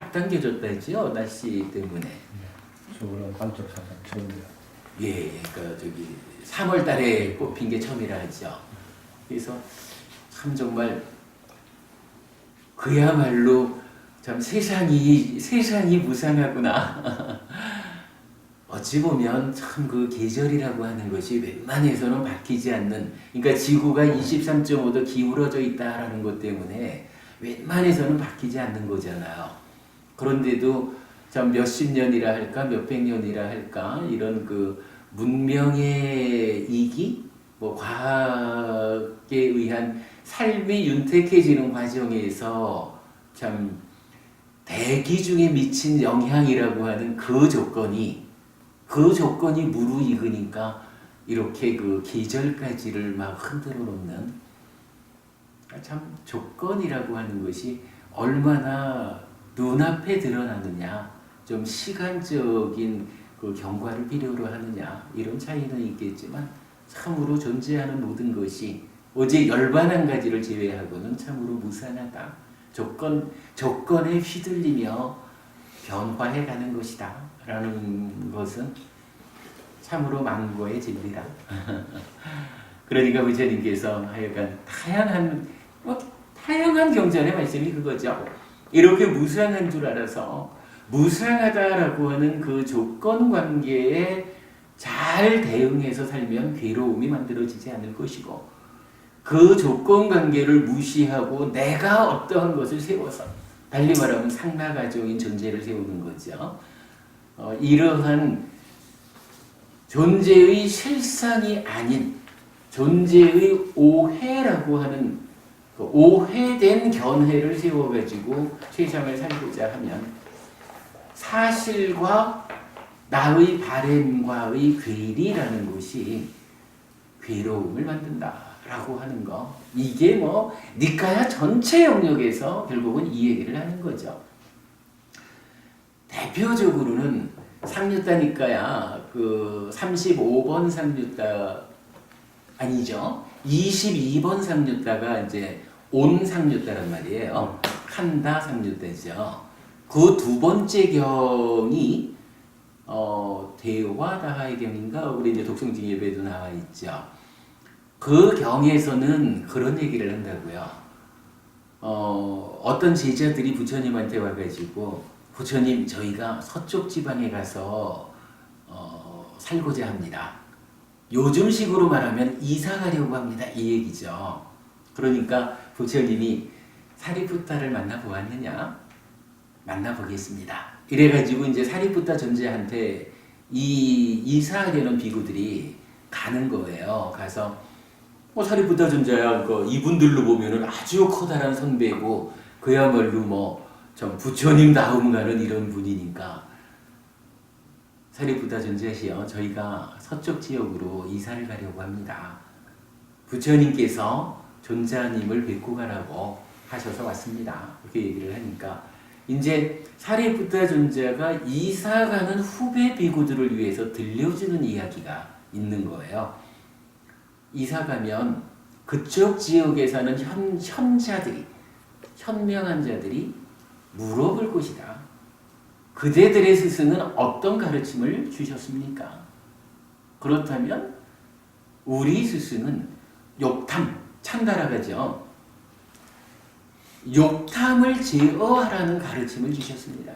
앞당겨졌다 했죠. 날씨 때문에. 서울은 반쪽 사상 처음이야. 예, 그러니까 저기 3월 달에 뽑힌 게 처음이라 하죠. 그래서 참 정말 그야말로 참 세상이 무상하구나. 어찌 보면 참 그 계절이라고 하는 것이 웬만해서는 바뀌지 않는, 그러니까 지구가 23.5도 기울어져 있다라는 것 때문에 웬만해서는 바뀌지 않는 거잖아요. 그런데도 참 몇십 년이라 할까, 몇백 년이라 할까, 이런 그 문명의 이기, 뭐 과학에 의한 삶이 윤택해지는 과정에서 참 대기 중에 미친 영향이라고 하는 그 조건이 무르익으니까 이렇게 그 계절까지를 막 흔들어 놓는, 참 조건이라고 하는 것이 얼마나 눈앞에 드러나느냐, 좀 시간적인 그 경과를 필요로 하느냐, 이런 차이는 있겠지만 참으로 존재하는 모든 것이 오직 열반 한 가지를 제외하고는 참으로 무상하다. 조건에 휘둘리며 변화해 가는 것이다 라는 것은 참으로 망고의 진리다. 그러니까 부처님께서 하여간 다양한 경전의 말씀이 그거죠. 이렇게 무상한 줄 알아서 무상하다라고 하는 그 조건 관계에 잘 대응해서 살면 괴로움이 만들어지지 않을 것이고, 그 조건 관계를 무시하고 내가 어떠한 것을 세워서, 달리 말하면 상나가종인 존재를 세우는 거죠. 이러한 존재의 실상이 아닌 존재의 오해라고 하는 그 오해된 견해를 세워가지고 세상을 살고자 하면 사실과 나의 바램과의 괴리라는 것이 괴로움을 만든다라고 하는 거, 이게 뭐 니카야 전체 영역에서 결국은 이 얘기를 하는 거죠. 대표적으로는 상류타 니카야 그 35번 상류타 아니죠, 22번 상류타가 이제 온 상류타란 말이에요. 칸다 상류타죠. 그 두 번째 경이 대화다하의 경인가, 우리 이제 독성징 예배도 나와 있죠. 그 경에서는 그런 얘기를 한다고요. 어떤 제자들이 부처님한테 와가지고, 부처님 저희가 서쪽 지방에 가서 살고자 합니다. 요즘식으로 말하면 이사 가려고 합니다. 이 얘기죠. 그러니까 부처님이 사리푸타를 만나보았느냐? 만나보겠습니다. 이래가지고 이제 사리푸타 존재한테 이 이사하려는 비구들이 가는 거예요. 가서 사리푸타 존재야, 이분들로 보면은 아주 커다란 선배고 그야말로 뭐 좀 부처님 다음 가는 이런 분이니까, 사리푸타 존재시여, 저희가 서쪽 지역으로 이사를 가려고 합니다. 부처님께서 존자님을 뵙고 가라고 하셔서 왔습니다. 그렇게 얘기를 하니까 이제 사리푸타 존자가 이사가는 후배 비구들을 위해서 들려주는 이야기가 있는 거예요. 이사가면 그쪽 지역에 사는 현명한 자들이 물어볼 것이다. 그대들의 스승은 어떤 가르침을 주셨습니까? 그렇다면 우리 스승은 찬다라가죠. 욕탐을 제어하라는 가르침을 주셨습니다.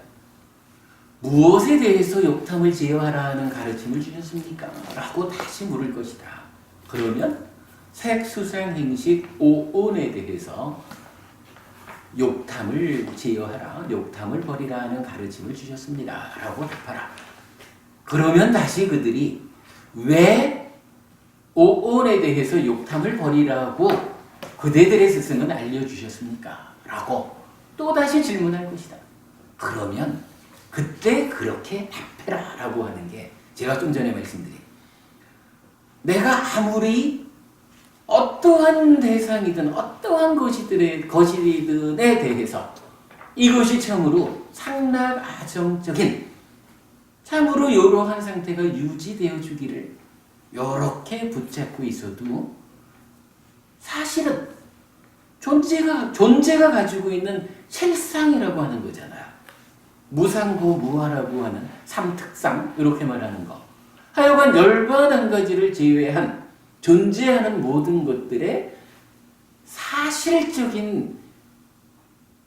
무엇에 대해서 욕탐을 제어하라는 가르침을 주셨습니까? 라고 다시 물을 것이다. 그러면 색수생행식 오온에 대해서 욕탐을 제어하라, 욕탐을 버리라는 가르침을 주셨습니다. 라고 답하라. 그러면 다시 그들이 왜 오온에 대해서 욕탐을 버리라고 그대들의 스승은 알려주셨습니까? 라고 또다시 질문할 것이다. 그러면 그때 그렇게 답해라 라고 하는 게, 제가 좀 전에 말씀드린, 내가 아무리 어떠한 대상이든 어떠한 것이든에 대해서 이것이 참으로 상락아정적인 참으로 이러한 상태가 유지되어 주기를 이렇게 붙잡고 있어도, 사실은 존재가 가지고 있는 실상이라고 하는 거잖아요. 무상고무화라고 하는 삼특상 이렇게 말하는 거. 하여간 열반 한 가지를 제외한 존재하는 모든 것들의 사실적인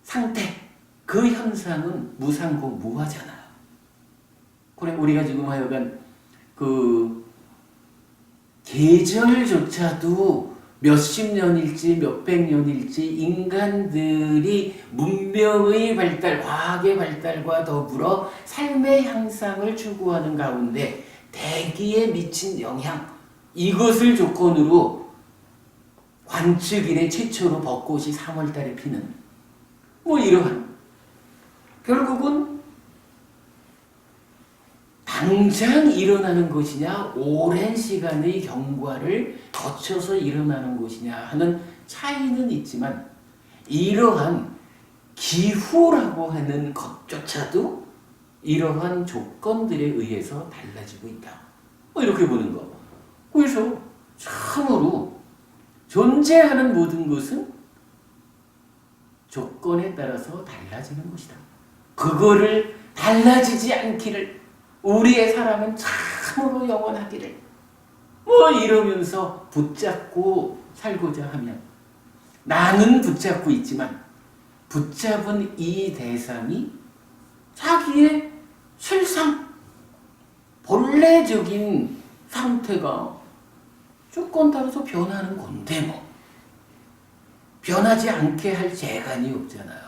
상태, 그 현상은 무상고무화잖아요. 그래 우리가 지금 하여간 그 계절조차도 몇십 년일지 몇백 년일지 인간들이 문명의 발달, 과학의 발달과 더불어 삶의 향상을 추구하는 가운데 대기에 미친 영향, 이것을 조건으로 관측 이래 최초로 벚꽃이 3월달에 피는 뭐 이러한, 결국은 당장 일어나는 것이냐 오랜 시간의 경과를 거쳐서 일어나는 것이냐 하는 차이는 있지만 이러한 기후라고 하는 것조차도 이러한 조건들에 의해서 달라지고 있다. 뭐 이렇게 보는 거. 그래서 참으로 존재하는 모든 것은 조건에 따라서 달라지는 것이다. 그거를 달라지지 않기를, 우리의 사랑은 참으로 영원하기를 뭐 이러면서 붙잡고 살고자 하면, 나는 붙잡고 있지만 붙잡은 이 대상이 자기의 실상 본래적인 상태가 조건 따라서 변하는 건데 뭐 변하지 않게 할 재간이 없잖아요.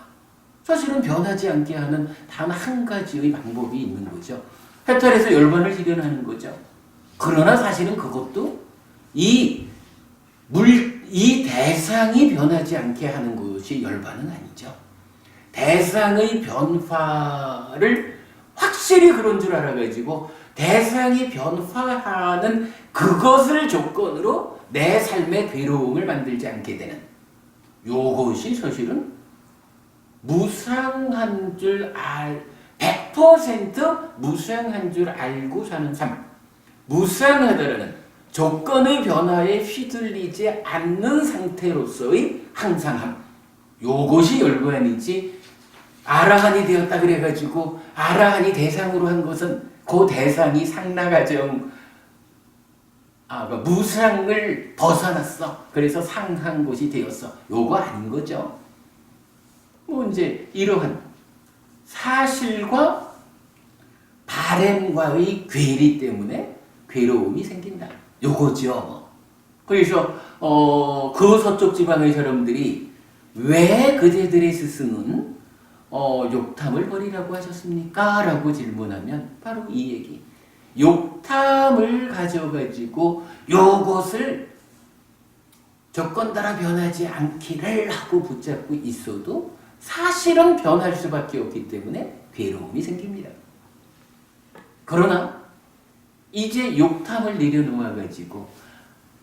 사실은 변하지 않게 하는 단 한 가지의 방법이 있는 거죠. 해탈해서 열반을 실현하는 거죠. 그러나 사실은 그것도 이 대상이 변하지 않게 하는 것이 열반은 아니죠. 대상의 변화를 확실히 그런 줄 알아가지고 대상이 변화하는 그것을 조건으로 내 삶의 괴로움을 만들지 않게 되는, 요것이 사실은 무상한 줄 100% 무상한 줄 알고 사는 삶, 무상하다라는 조건의 변화에 휘둘리지 않는 상태로서의 항상함, 요것이 열반이지. 아라한이 되었다 그래가지고 아라한이 대상으로 한 것은 그 대상이 상나가정, 무상을 벗어났어. 그래서 상한 것이 되었어. 요거 아닌 거죠. 뭐 이제 이러한 사실과 바램과의 괴리 때문에 괴로움이 생긴다. 요거죠. 그래서 그 서쪽 지방의 사람들이 왜 그대들의 스승은 욕탐을 버리라고 하셨습니까? 라고 질문하면 바로 이 얘기. 욕탐을 가져가지고 요것을 조건 따라 변하지 않기를 하고 붙잡고 있어도 사실은 변할 수밖에 없기 때문에 괴로움이 생깁니다. 그러나 이제 욕탐을 내려놓아가지고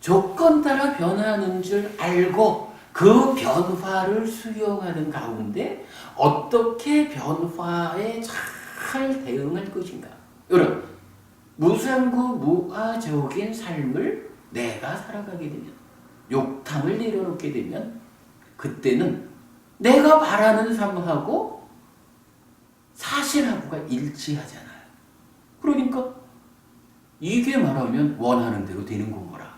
조건 따라 변하는 줄 알고 그 변화를 수용하는 가운데 어떻게 변화에 잘 대응할 것인가, 이런 무상고 무아적인 삶을 내가 살아가게 되면, 욕탐을 내려놓게 되면 그때는 내가 바라는 삶하고 사실하고가 일치하잖아요. 그러니까 이게 말하면 원하는 대로 되는 건 거라.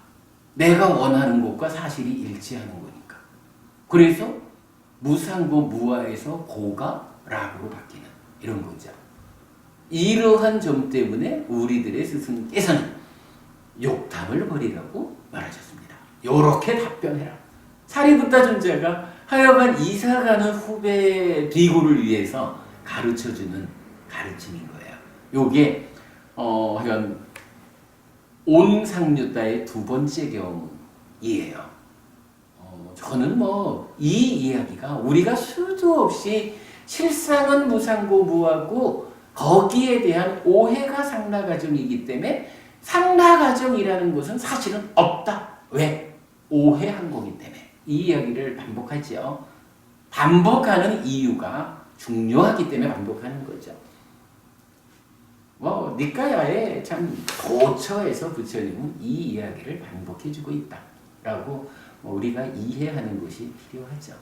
내가 원하는 것과 사실이 일치하는 거니까. 그래서 무상고 무아에서 고가 락으로 바뀌는 이런 거죠. 이러한 점 때문에 우리들의 스승께서는 욕탐을 버리라고 말하셨습니다. 요렇게 답변해라. 사리부타 존자가 하여간 이사가는 후배 비구를 위해서 가르쳐주는 가르침인 거예요. 요게 하여간 온상류다의 두 번째 경이에요. 저는 이 이야기가 우리가 수도 없이 실상은 무상고 무하고 거기에 대한 오해가 상나가정이기 때문에 상나가정이라는 것은 사실은 없다. 왜? 오해한 거기 때문에. 이 이야기를 반복하죠. 반복하는 이유가 중요하기 때문에 반복하는 거죠. 니까야의 참 도처에서 부처님은 이 이야기를 반복해주고 있다라고 우리가 이해하는 것이 필요하죠.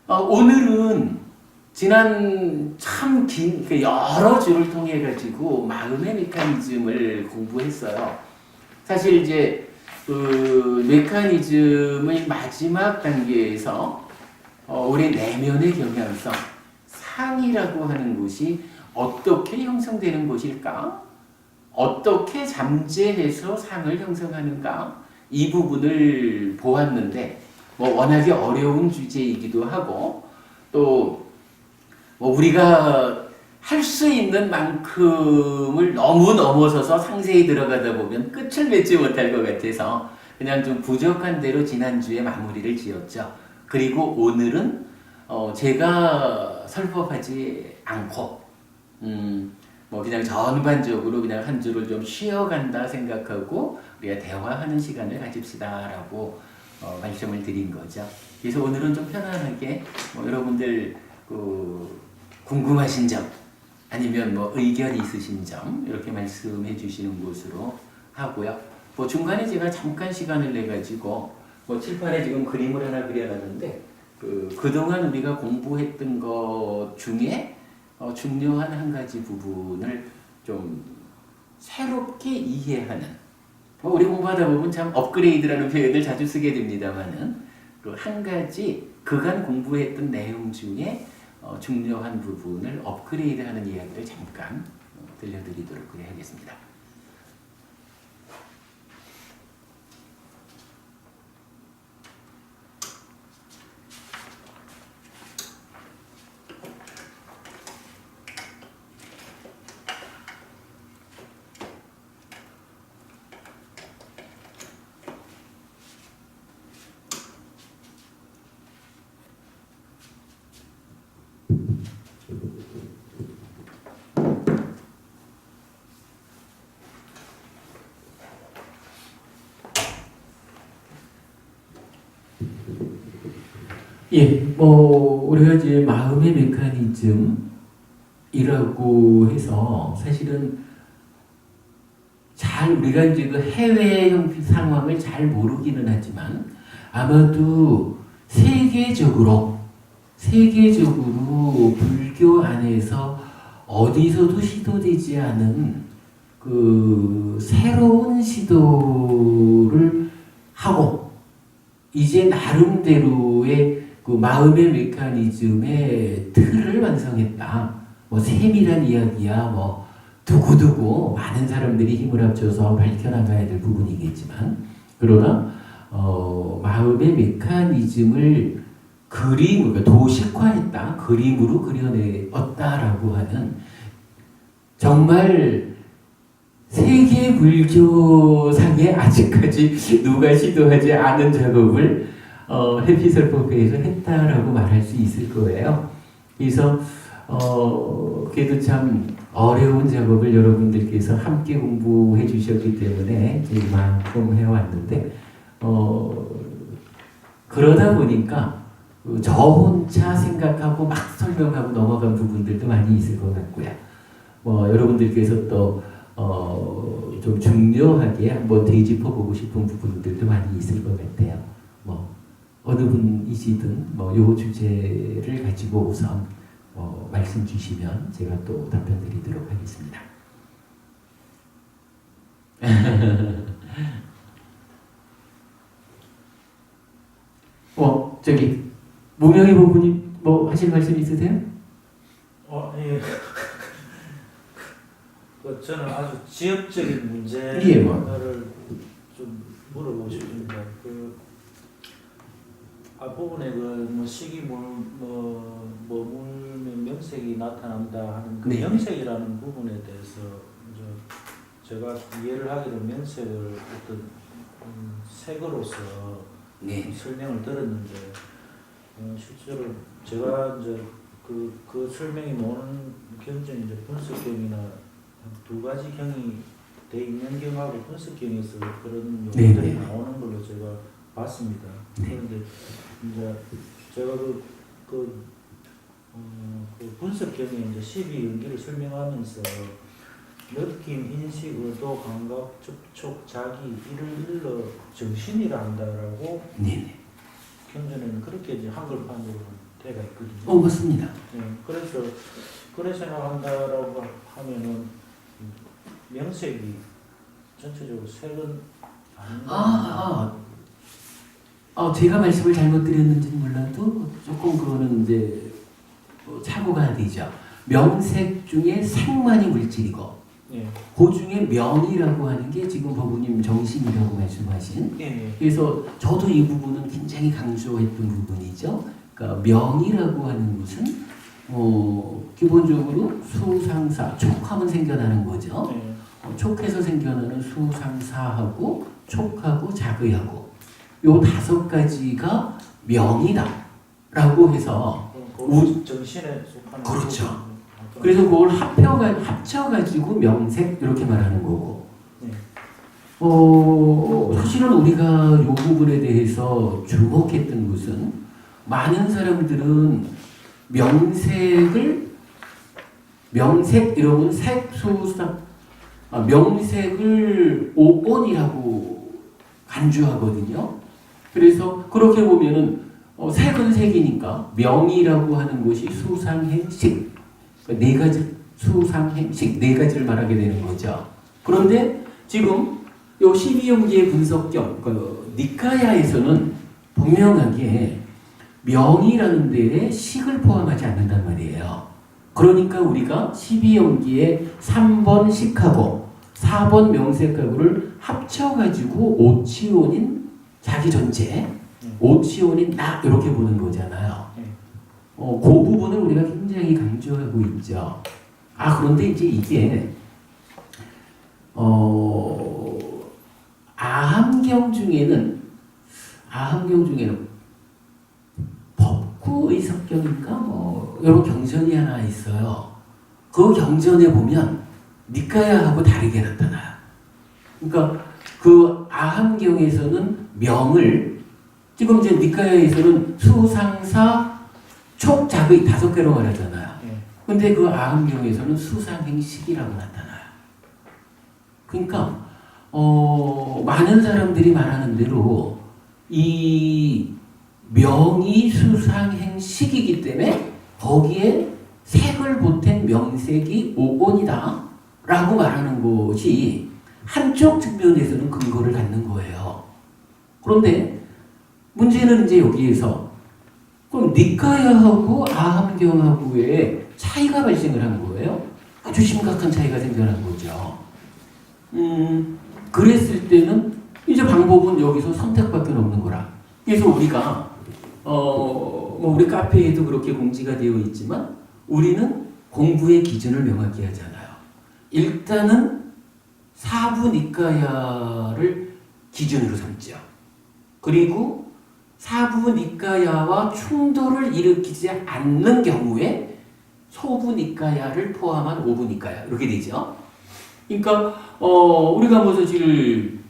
오늘은 지난 참 긴 여러 주를 통해 가지고 마음의 메커니즘을 공부했어요. 사실 이제 그 메커니즘의 마지막 단계에서 우리 내면의 경향성, 상이라고 하는 것이 어떻게 형성되는 것일까? 어떻게 잠재해서 상을 형성하는가? 이 부분을 보았는데 뭐 워낙에 어려운 주제이기도 하고 또 뭐 우리가 할 수 있는 만큼을 너무 넘어서서 상세히 들어가다 보면 끝을 맺지 못할 것 같아서 그냥 좀 부족한 대로 지난주에 마무리를 지었죠. 그리고 오늘은 제가 설법하지 않고 뭐 그냥 전반적으로 그냥 한 주를 좀 쉬어간다 생각하고 우리가 대화하는 시간을 가집시다라고 말씀을 드린 거죠. 그래서 오늘은 좀 편안하게 뭐 여러분들 그 궁금하신 점 아니면 뭐 의견 있으신 점 이렇게 말씀해 주시는 것으로 하고요. 뭐 중간에 제가 잠깐 시간을 내 가지고 뭐 칠판에 지금 그림을 하나 그려놨는데 그동안 우리가 공부했던 것 중에 중요한 한 가지 부분을 좀 새롭게 이해하는 우리 공부하다 보면 참 업그레이드라는 표현을 자주 쓰게 됩니다만은 그 한 가지 그간 공부했던 내용 중에 중요한 부분을 업그레이드하는 이야기를 잠깐 들려드리도록 하겠습니다. 예, 뭐 우리가 이제 마음의 메커니즘이라고 해서 사실은 잘 우리가 이제 그 해외 상황을 잘 모르기는 하지만 아마도 세계적으로 불교 안에서 어디서도 시도되지 않은 그 새로운 시도를 하고 이제 나름대로의 그 마음의 메커니즘의 틀을 완성했다. 뭐 세밀한 이야기야 뭐 두고두고 많은 사람들이 힘을 합쳐서 밝혀나가야 될 부분이겠지만 그러나 마음의 메커니즘을 그러니까 도식화했다. 그림으로 그려내었다라고 하는 정말 세계 불교상에 아직까지 누가 시도하지 않은 작업을 해피설법회에서 했다라고 말할 수 있을 거예요. 그래서 그래도 참 어려운 작업을 여러분들께서 함께 공부해 주셨기 때문에 이만큼 해왔는데 그러다 보니까 저 혼자 생각하고 막 설명하고 넘어간 부분들도 많이 있을 것 같고요. 뭐 여러분들께서 또 좀 중요하게 한번 되짚어 보고 싶은 부분들도 많이 있을 것 같아요. 뭐 어느 분이시든 뭐 요 주제를 가지고 우선 말씀 주시면 제가 또 답변 드리도록 하겠습니다. 저기 무명희 부부님 뭐 하실 말씀 있으세요? 예. 저는 아주 지역적인 문제를 예, 뭐. 좀 물어보고 싶습니다. 앞부분에 뭐 시기 머물면 명색이 나타난다 하는 그 네. 명색이라는 부분에 대해서 제가 이해를 하기로 명색을 어떤 색으로서 네. 설명을 들었는데 실제로 제가 이제 그 설명이 나오는 경전이 이제 분석경이나 두 가지 경이 돼 있는 경하고 분석경에서 그런 용어들이 나오는 걸로 제가 봤습니다. 그런데 이제 제가 그 분석경에 이제 12연기를 설명하면서 느낌, 인식, 의도, 감각, 접촉, 자기 이를 정신이라 한다라고 네. 경전에는 그렇게 이제 한글판으로 때가 있거든요. 맞습니다. 그래서 그래 생각한다라고 하면은 명색이 전체적으로 색은 제가 말씀을 잘못 드렸는지는 몰라도 조금 그거는 이제 참고가 되죠. 명색 중에 색만이 물질이고 예. 그 중에 명이라고 하는 게 지금 법무님 정신이라고 말씀하신 예. 그래서 저도 이 부분은 굉장히 강조했던 부분이죠. 그러니까 명이라고 하는 것은 기본적으로 수상사, 촉하면 생겨나는 거죠. 예. 촉해서 생겨나는 수상사하고 촉하고 자의하고 요 5가지가 명이다라고 해서 정신에 속하는 그렇죠. 그래서 그걸 합쳐가지고 명색 이렇게 말하는 거고. 사실은 우리가 이 부분에 대해서 주목했던 것은 많은 사람들은 명색 이러면 명색을 오온이라고 간주하거든요. 그래서 그렇게 보면은 색은 색이니까 명이라고 하는 것이 수상행식 네 가지 수상행식 네 가지를 말하게 되는 거죠. 그런데 지금 요 12용기의 분석경 니카야에서는 분명하게 명이라는 데에 식을 포함하지 않는단 말이에요. 그러니까 우리가 12용기의 3번 식하고 4번 명색하고를 합쳐가지고 오치온인 자기 전체 오치온인 나 이렇게 보는 거잖아요. 그 부분을 우리가 굉장히 강조하고 있죠. 그런데 이제 이게 아함경 중에는 법구의석경인가 이런 경전이 하나 있어요. 그 경전에 보면 니카야하고 다르게 나타나요. 그러니까 그 아함경에서는 명을 지금 이제 니카야에서는 수상사 촉작의 5개로 말하잖아요. 근데 그 아함경에서는 수상행식이라고 나타나요. 그러니까 많은 사람들이 말하는 대로 이 명이 수상행식이기 때문에 거기에 색을 보탠 명색이 오온이다 라고 말하는 것이 한쪽 측면에서는 근거를 갖는 거예요. 그런데 문제는 이제 여기에서 그럼 니카야하고 아함경하고의 차이가 발생을 한 거예요. 아주 심각한 차이가 생겨난 거죠. 그랬을 때는 이제 방법은 여기서 선택밖에 없는 거라. 그래서 우리가 우리 카페에도 그렇게 공지가 되어 있지만 우리는 공부의 기준을 명확히 하잖아요. 일단은 사부 니카야를 기준으로 삼죠. 그리고 사부 니카야와 충돌을 일으키지 않는 경우에 소부 니카야를 포함한 오부 니카야 이렇게 되죠. 그러니까 우리가 사실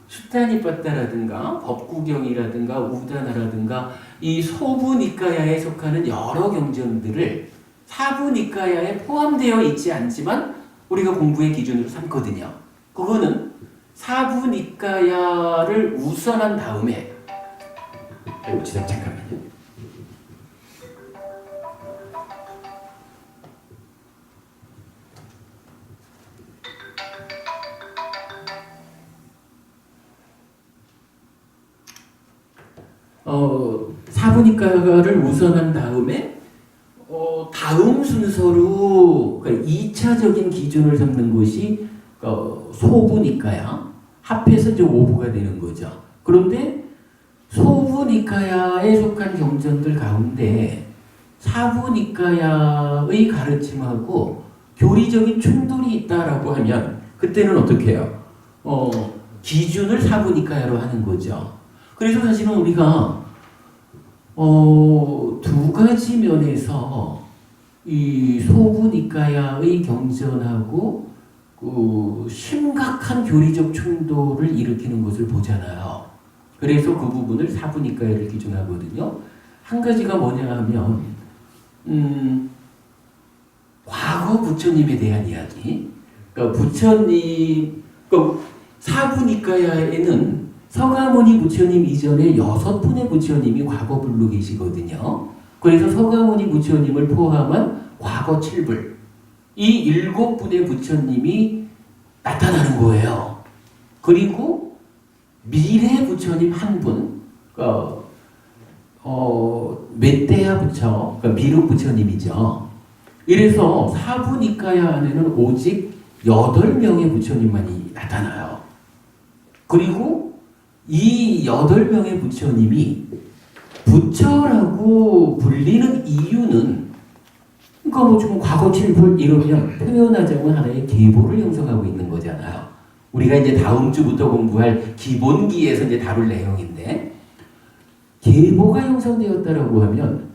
수타니빠따라든가 법구경이라든가 우다나라든가 이 소부 니카야에 속하는 여러 경전들을 사부 니카야에 포함되어 있지 않지만 우리가 공부의 기준으로 삼거든요. 그거는 사부 니카야를 우선한 다음에 잠깐만요. 사부니카야를 우선한 다음에 다음 순서로 그러니까 2차적인 기준을 삼는 것이 소부니카야 합해서 이제 5부가 되는 거죠. 그런데 소부니카야에 속한 경전들 가운데 사부니카야의 가르침하고 교리적인 충돌이 있다라고 하면 그때는 어떻게 해요? 기준을 사부니카야로 하는 거죠. 그래서 사실은 우리가 2가지 면에서 이 소부니카야의 경전하고 심각한 교리적 충돌을 일으키는 것을 보잖아요. 그래서 그 부분을 사부니카야를 기준하거든요. 한 가지가 뭐냐 하면 과거 부처님에 대한 이야기. 그러니까 부처님 사부니카야에는 서가모니 부처님 이전에 6분의 부처님이 과거불로 계시거든요. 그래서 서가모니 부처님을 포함한 과거 7불, 이 7분의 부처님이 나타나는 거예요. 그리고 미래 부처님 한 분, 멧대야 부처, 그러니까 미륵 부처님이죠. 이래서 사부니까야 안에는 오직 8명의 부처님만이 나타나요. 그리고 이 8명의 부처님이 부처라고 불리는 이유는, 그러니까 뭐 지금 과거 7불 이러면 표현하자면 하나의 계보를 형성하고 있는 거잖아요. 우리가 이제 다음 주부터 공부할 기본기에서 이제 다룰 내용인데, 계보가 형성되었다라고 하면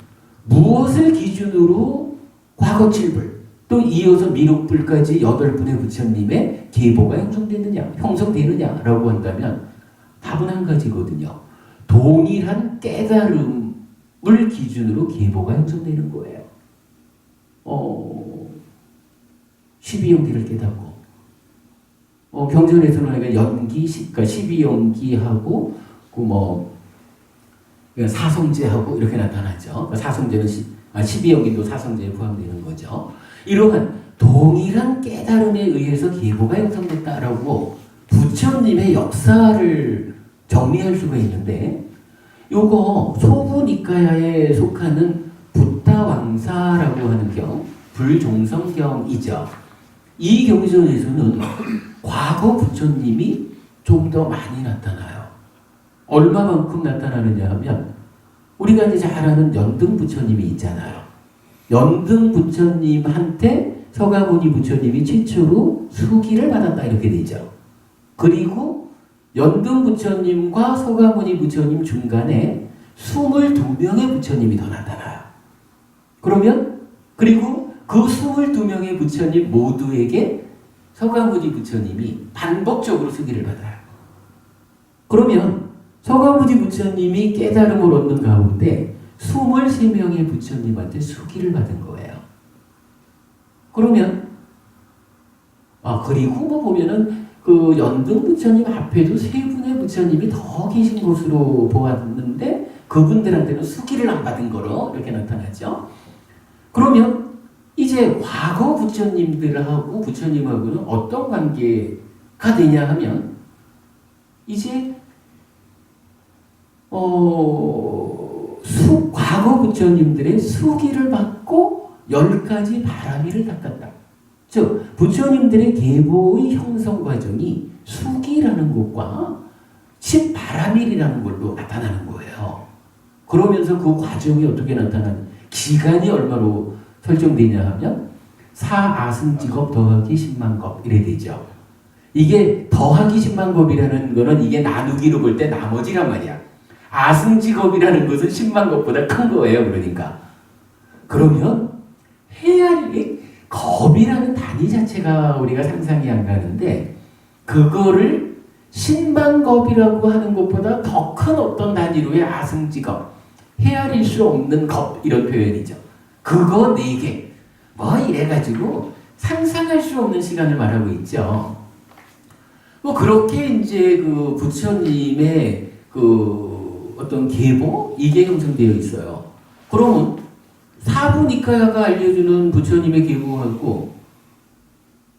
무엇을 기준으로 과거 7불 또 이어서 미륵불까지 8분의 부처님의 계보가 형성되느냐라고 한다면 답은 한 가지거든요. 동일한 깨달음을 기준으로 계보가 형성되는 거예요. 12연기를 깨닫고, 경전에서는 우리가 연기, 그러니까 12연기하고 사성제하고 이렇게 나타나죠. 그러니까 사성제는 12연기도 사성제에 포함되는 거죠. 이러한 동일한 깨달음에 의해서 계보가 형성됐다라고 부처님의 역사를 정리할 수가 있는데, 요거 소부니까야에 속하는 붓다왕사라고 하는 경, 불종성경이죠. 이 경전에서는 과거 부처님이 좀 더 많이 나타나요. 얼마만큼 나타나느냐 하면, 우리가 이제 잘 아는 연등 부처님이 있잖아요. 연등 부처님한테 서가모니 부처님이 최초로 수기를 받았다 이렇게 되죠. 그리고 연등 부처님과 서가모니 부처님 중간에 22명의 부처님이 더 나타나요. 그리고 그 22명의 부처님 모두에게 서가모니 부처님이 반복적으로 수기를 받아요. 그러면 서가모니 부처님이 깨달음을 얻는 가운데 23명의 부처님한테 수기를 받은 거예요. 그러면 그리고 보면은 그 연등 부처님 앞에도 3분의 부처님이 더 계신 것으로 보았는데 그분들한테는 수기를 안 받은 거로 이렇게 나타나죠. 그러면 이제 과거 부처님들하고 부처님하고는 어떤 관계가 되냐 하면, 이제 과거 부처님들의 수기를 받고 10가지 바라미를 닦았다. 즉 부처님들의 계보의 형성 과정이 수기라는 것과 10바라밀이라는 걸로 나타나는 거예요. 그러면서 그 과정이 어떻게 나타나는, 기간이 얼마로 설정되냐 하면 4아승직업 더하기 10만겁 이래 되죠. 이게 더하기 10만겁이라는 거는 이게 나누기로 볼 때 나머지란 말이야. 아승직업이라는 것은 10만겁보다 큰 거예요. 그러면 헤아리 겁이라는 단위 자체가 우리가 상상이 안 가는데, 그거를 10만겁이라고 하는 것보다 더 큰 어떤 단위로의 아승직업, 헤아릴 수 없는 겁, 이런 표현이죠. 그거 4개 이래가지고 상상할 수 없는 시간을 말하고 있죠. 그렇게 이제 그 부처님의 그 어떤 계보, 이게 형성되어 있어요. 그러면 사부니까야가 알려주는 부처님의 계보하고,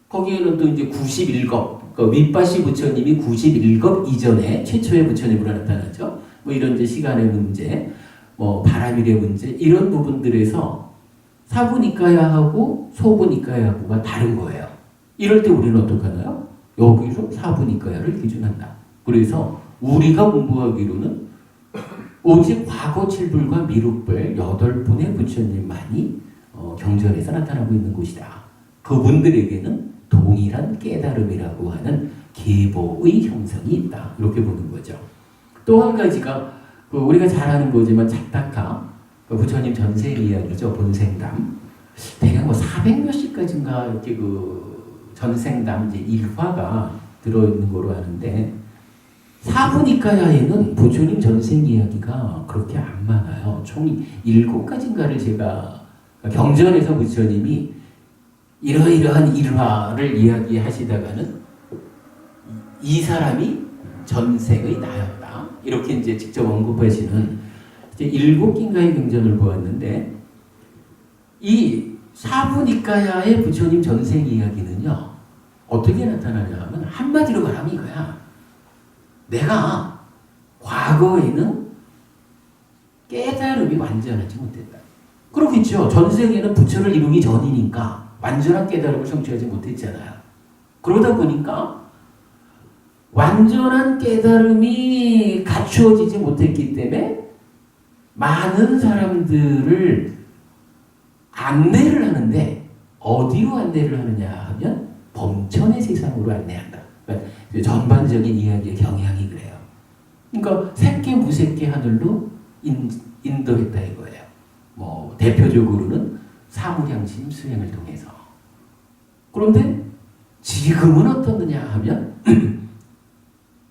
거기에는 또 이제 91겁, 그러니까 윗바시 부처님이 91겁 이전에 최초의 부처님으로 나타나죠. 이런 이제 시간의 문제, 바라밀의 문제, 이런 부분들에서 사부니까야하고 소부니까야하고가 다른 거예요. 이럴 때 우리는 어떡하나요? 여기서 사부니까야를 기준한다. 그래서 우리가 공부하기로는 오직 과거 7불과 미륵불 8분의 부처님만이 경전에서 나타나고 있는 곳이다. 그분들에게는 동일한 깨달음이라고 하는 계보의 형성이 있다. 이렇게 보는 거죠. 또 한 가지가 우리가 잘 아는 거지만 잡다카, 부처님 전생 이야기죠. 본생담. 대략 400몇씩까지인가 이렇게 그 전생담 이제 일화가 들어있는 거로 아는데, 사부니까야에는 부처님 전생 이야기가 그렇게 안 많아요. 총 7가지인가를 제가, 경전에서 부처님이 이러이러한 일화를 이야기하시다가는 이 사람이 전생의 나였다. 이렇게 이제 직접 언급하시는 이제 7개인가의 경전을 보았는데 이 사부니까야의 부처님 전생 이야기는요 어떻게 나타나냐 하면 한마디로 말하면 이거야. 내가 과거에는 깨달음이 완전하지 못했다. 그렇겠죠. 전생에는 부처를 이루기 전이니까 완전한 깨달음을 성취하지 못했잖아요. 그러다 보니까 완전한 깨달음이 갖추어지지 못했기 때문에 많은 사람들을 안내를 하는데 어디로 안내를 하느냐 하면 범천의 세상으로 안내한다. 그러니까 전반적인 이야기의 경향이 그래요. 그러니까 새끼 무새끼 하늘로 인도했다 이거예요. 뭐 대표적으로는 사무량심 수행을 통해서. 그런데 지금은 어떻느냐 하면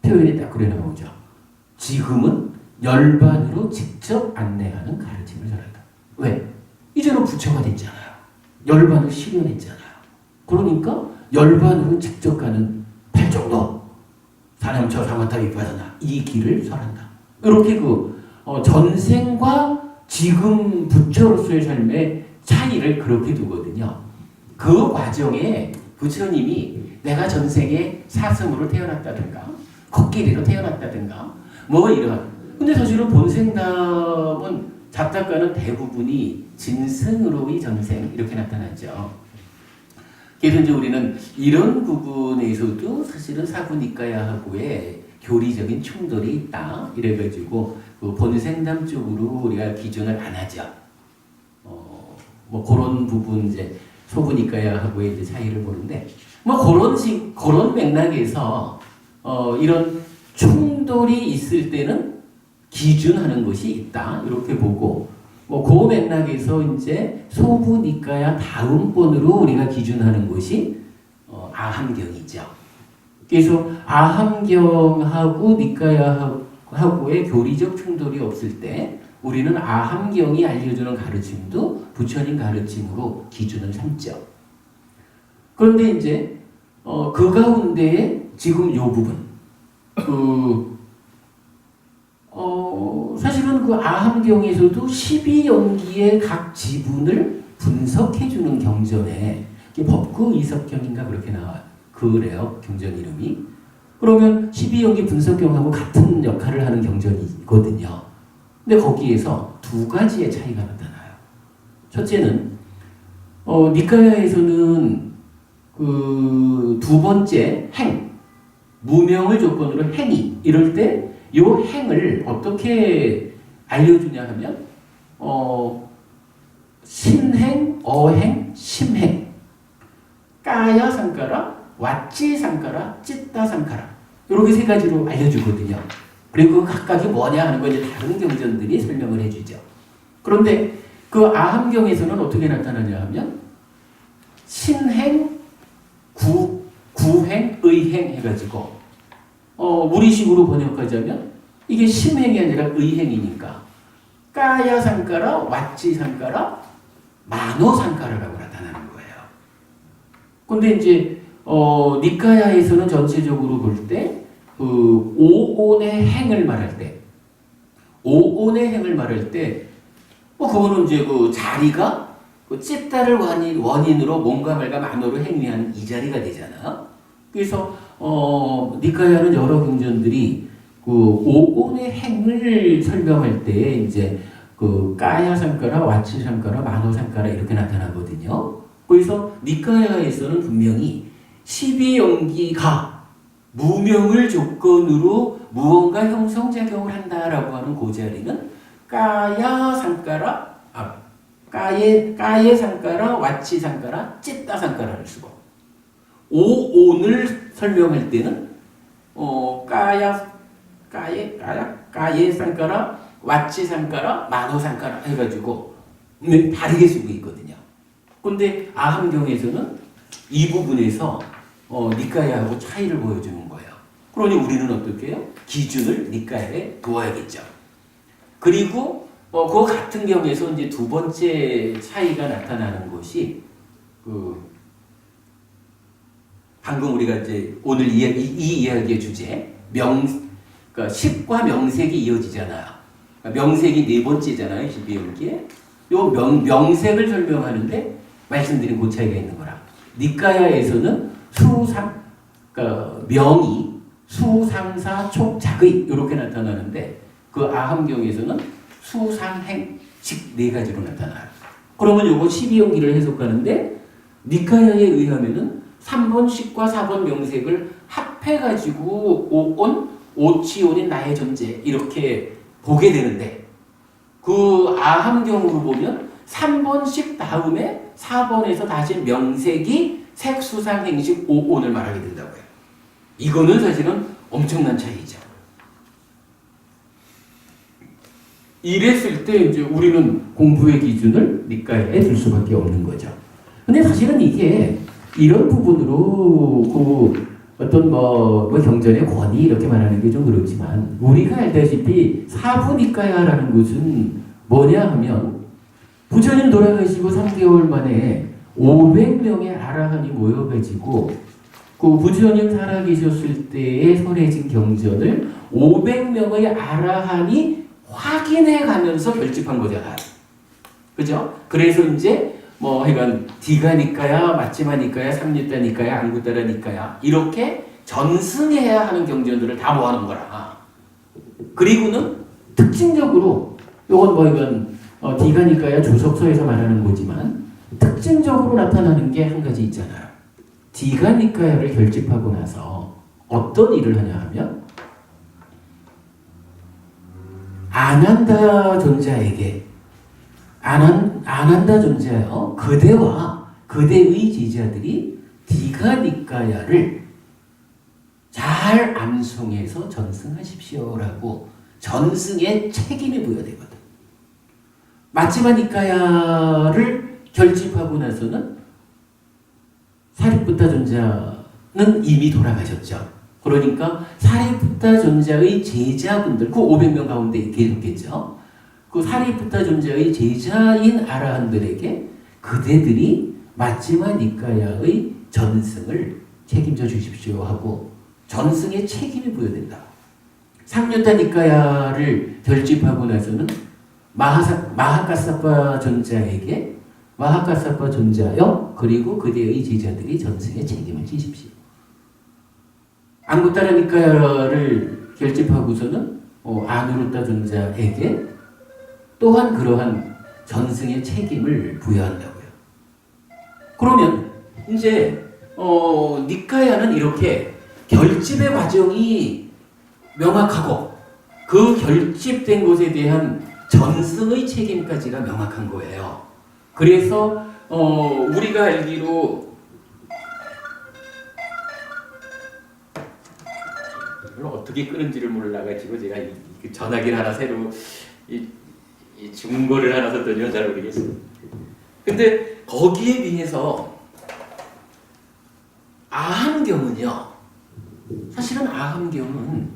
표현이 딱 그래 나오죠. 지금은 열반으로 직접 안내하는 가르침을 전한다. 왜? 이제는 부처가 됐잖아요. 열반을 실현했잖아요. 그러니까 열반으로 직접 가는 팔정도 사념처 사마타 비파사나 이 길을 설한다. 이렇게 전생과 지금 부처로서의 삶의 차이를 그렇게 두거든요. 그 과정에 부처님이 내가 전생에 사슴으로 태어났다든가 코끼리로 태어났다든가 뭐 이런. 근데 사실은 본생담은 잡담가는 대부분이 진승으로의 전생 이렇게 나타났죠. 그래서 이제 우리는 이런 부분에서도 사실은 사부니까야하고의 교리적인 충돌이 있다. 이래가지고 그 본생담 쪽으로 우리가 기준을 안 하죠. 뭐 그런 부분 이제 소부니까야하고의 이제 차이를 보는데 뭐 그런 맥락에서 이런 충돌이 있을 때는 기준하는 것이 있다. 이렇게 보고 뭐 그 맥락에서 이제 소부니까야 다음번으로 우리가 기준하는 것이 아함경이죠. 그래서 아함경하고 니까야하고의 교리적 충돌이 없을 때 우리는 아함경이 알려주는 가르침도 부처님 가르침으로 기준을 삼죠. 그런데 이제 그 가운데에 지금 이 부분 사실은 그 아함경에서도 12연기의 각 지분을 분석해주는 경전에 법구이석경인가 그렇게 나와요. 그래요. 경전 이름이. 그러면 12연기 분석경하고 같은 역할을 하는 경전이거든요. 근데 거기에서 두 가지의 차이가 나타나요. 첫째는 니카야에서는 그 두 번째 행, 무명을 조건으로 행위 이럴 때 이 행을 어떻게 알려주냐 하면 신행, 어행, 심행, 까야 상가라, 왓지 상가라, 찌따 상가라 이렇게 세 가지로 알려주거든요. 그리고 각각이 뭐냐 하는 걸 이제 다른 경전들이 설명을 해주죠. 그런데 그 아함경에서는 어떻게 나타나냐 하면 신행, 구행, 의행 해가지고 우리식으로 번역하자면 이게 심행이 아니라 의행이니까 까야 상가라, 왓지 상가라, 만호 상가라라고 나타나는 거예요. 근데 이제 니카야에서는 전체적으로 볼 때 그 오온의 행을 말할 때, 오온의 행을 말할 때, 그거는 이제 그 자리가 그 찌따를 원인으로 몸과 말과 만호로 행위하는 이 자리가 되잖아. 그래서 니카야는 여러 경전들이 그 오온의 행을 설명할 때 이제 그 까야 상가라, 왓치 상가라, 만호 상가라 이렇게 나타나거든요. 그래서 니카야에서는 분명히 12연기가 무명을 조건으로 무언가 형성작용을 한다라고 하는 그 자리는 까야 상가라, 까예 상가라, 왓치 상가라, 찌따 상가라를 쓰고 오온을 설명할 때는 까예 상가라, 왓치 상가라, 만호 상가라 해가지고 다르게 쓰고 있거든요. 근데 아함경에서는 이 부분에서 니까야하고 차이를 보여주는 거예요. 그러니 우리는 어떻게 해요? 기준을 니까야에 두어야겠죠. 그리고 그 같은 경우에서 이제 두 번째 차이가 나타나는 것이 방금 우리가 이제 오늘 이 이야기의 주제 그러니까 식과 명색이 이어지잖아요. 그러니까 명색이 네 번째잖아요. 12연기에. 요 명색을 설명하는데 말씀드린 그 차이가 있는 거라. 니까야에서는 그러니까 명이 수상사 촉작의 이렇게 나타나는데 그 아함경에서는 수상행식 네 가지로 나타나요. 그러면 요거 12연기를 해석하는데 니까야에 의하면은 3번 식과 4번 명색을 합해가지고 오온 오치온인 나의 존재 이렇게 보게 되는데 그 아함경으로 보면 3번씩 다음에 4번에서 다시 명색이 색수상행식 오온을 말하게 된다고요. 이거는 사실은 엄청난 차이죠. 이랬을 때 이제 우리는 공부의 기준을 니까야에 둘 수밖에 없는 거죠. 근데 사실은 이게 이런 부분으로 그 어떤 뭐 경전의 권위 이렇게 말하는 게 좀 그렇지만 우리가 알다시피 사부니까야라는 것은 뭐냐 하면 부처님 돌아가시고 3개월 만에 500명의 아라한이 모여가지고 그 부처님 살아계셨을 때에 설해진 경전을 500명의 아라한이 확인해 가면서 결집한 거잖아요. 그죠? 그래서 이제 뭐 하여간 디가니까야, 마치마니까야, 삼리따니까야, 앙구따라니까야 이렇게 전승해야 하는 경전들을 다 모아놓은 거라. 그리고는 특징적으로 요건 뭐 이건 디가니까야 주석서에서 말하는 거지만 특징적으로 나타나는 게 한 가지 있잖아요. 디가니까야를 결집하고 나서 어떤 일을 하냐 하면 아난다 존자에게 아난다 존자여 그대와 그대의 제자들이 디가니까야를 잘 암송해서 전승하십시오라고 전승의 책임이 부여되거든. 마치마니까야를 결집하고 나서는 사리푸타 존자는 이미 돌아가셨죠. 그러니까 사리푸타 존자의 제자분들, 그 500명 가운데 계셨겠죠. 그 사리푸타 존자의 제자인 아라한들에게 그대들이 마치마니까야의 전승을 책임져 주십시오 하고 전승의 책임이 부여된다. 상류타 니까야를 결집하고 나서는 마하카사파 존자에게 마하카사파 존자여 그리고 그대의 제자들이 전승의 책임을 지십시오. 앙구따라 니까야를 결집하고서는 아누르타 존자에게 또한 그러한 전승의 책임을 부여한다고요. 그러면 이제 니까야는 이렇게 결집의 과정이 명확하고 그 결집된 것에 대한 전승의 책임까지가 명확한 거예요. 그래서 우리가 알기로 이걸 어떻게 끄는지를 몰라가지고 제가 이 전화기를 하나 새로 이 중고를 하나 샀더니 잘 모르겠어요. 근데 거기에 비해서 아함경은요. 사실은 아함경은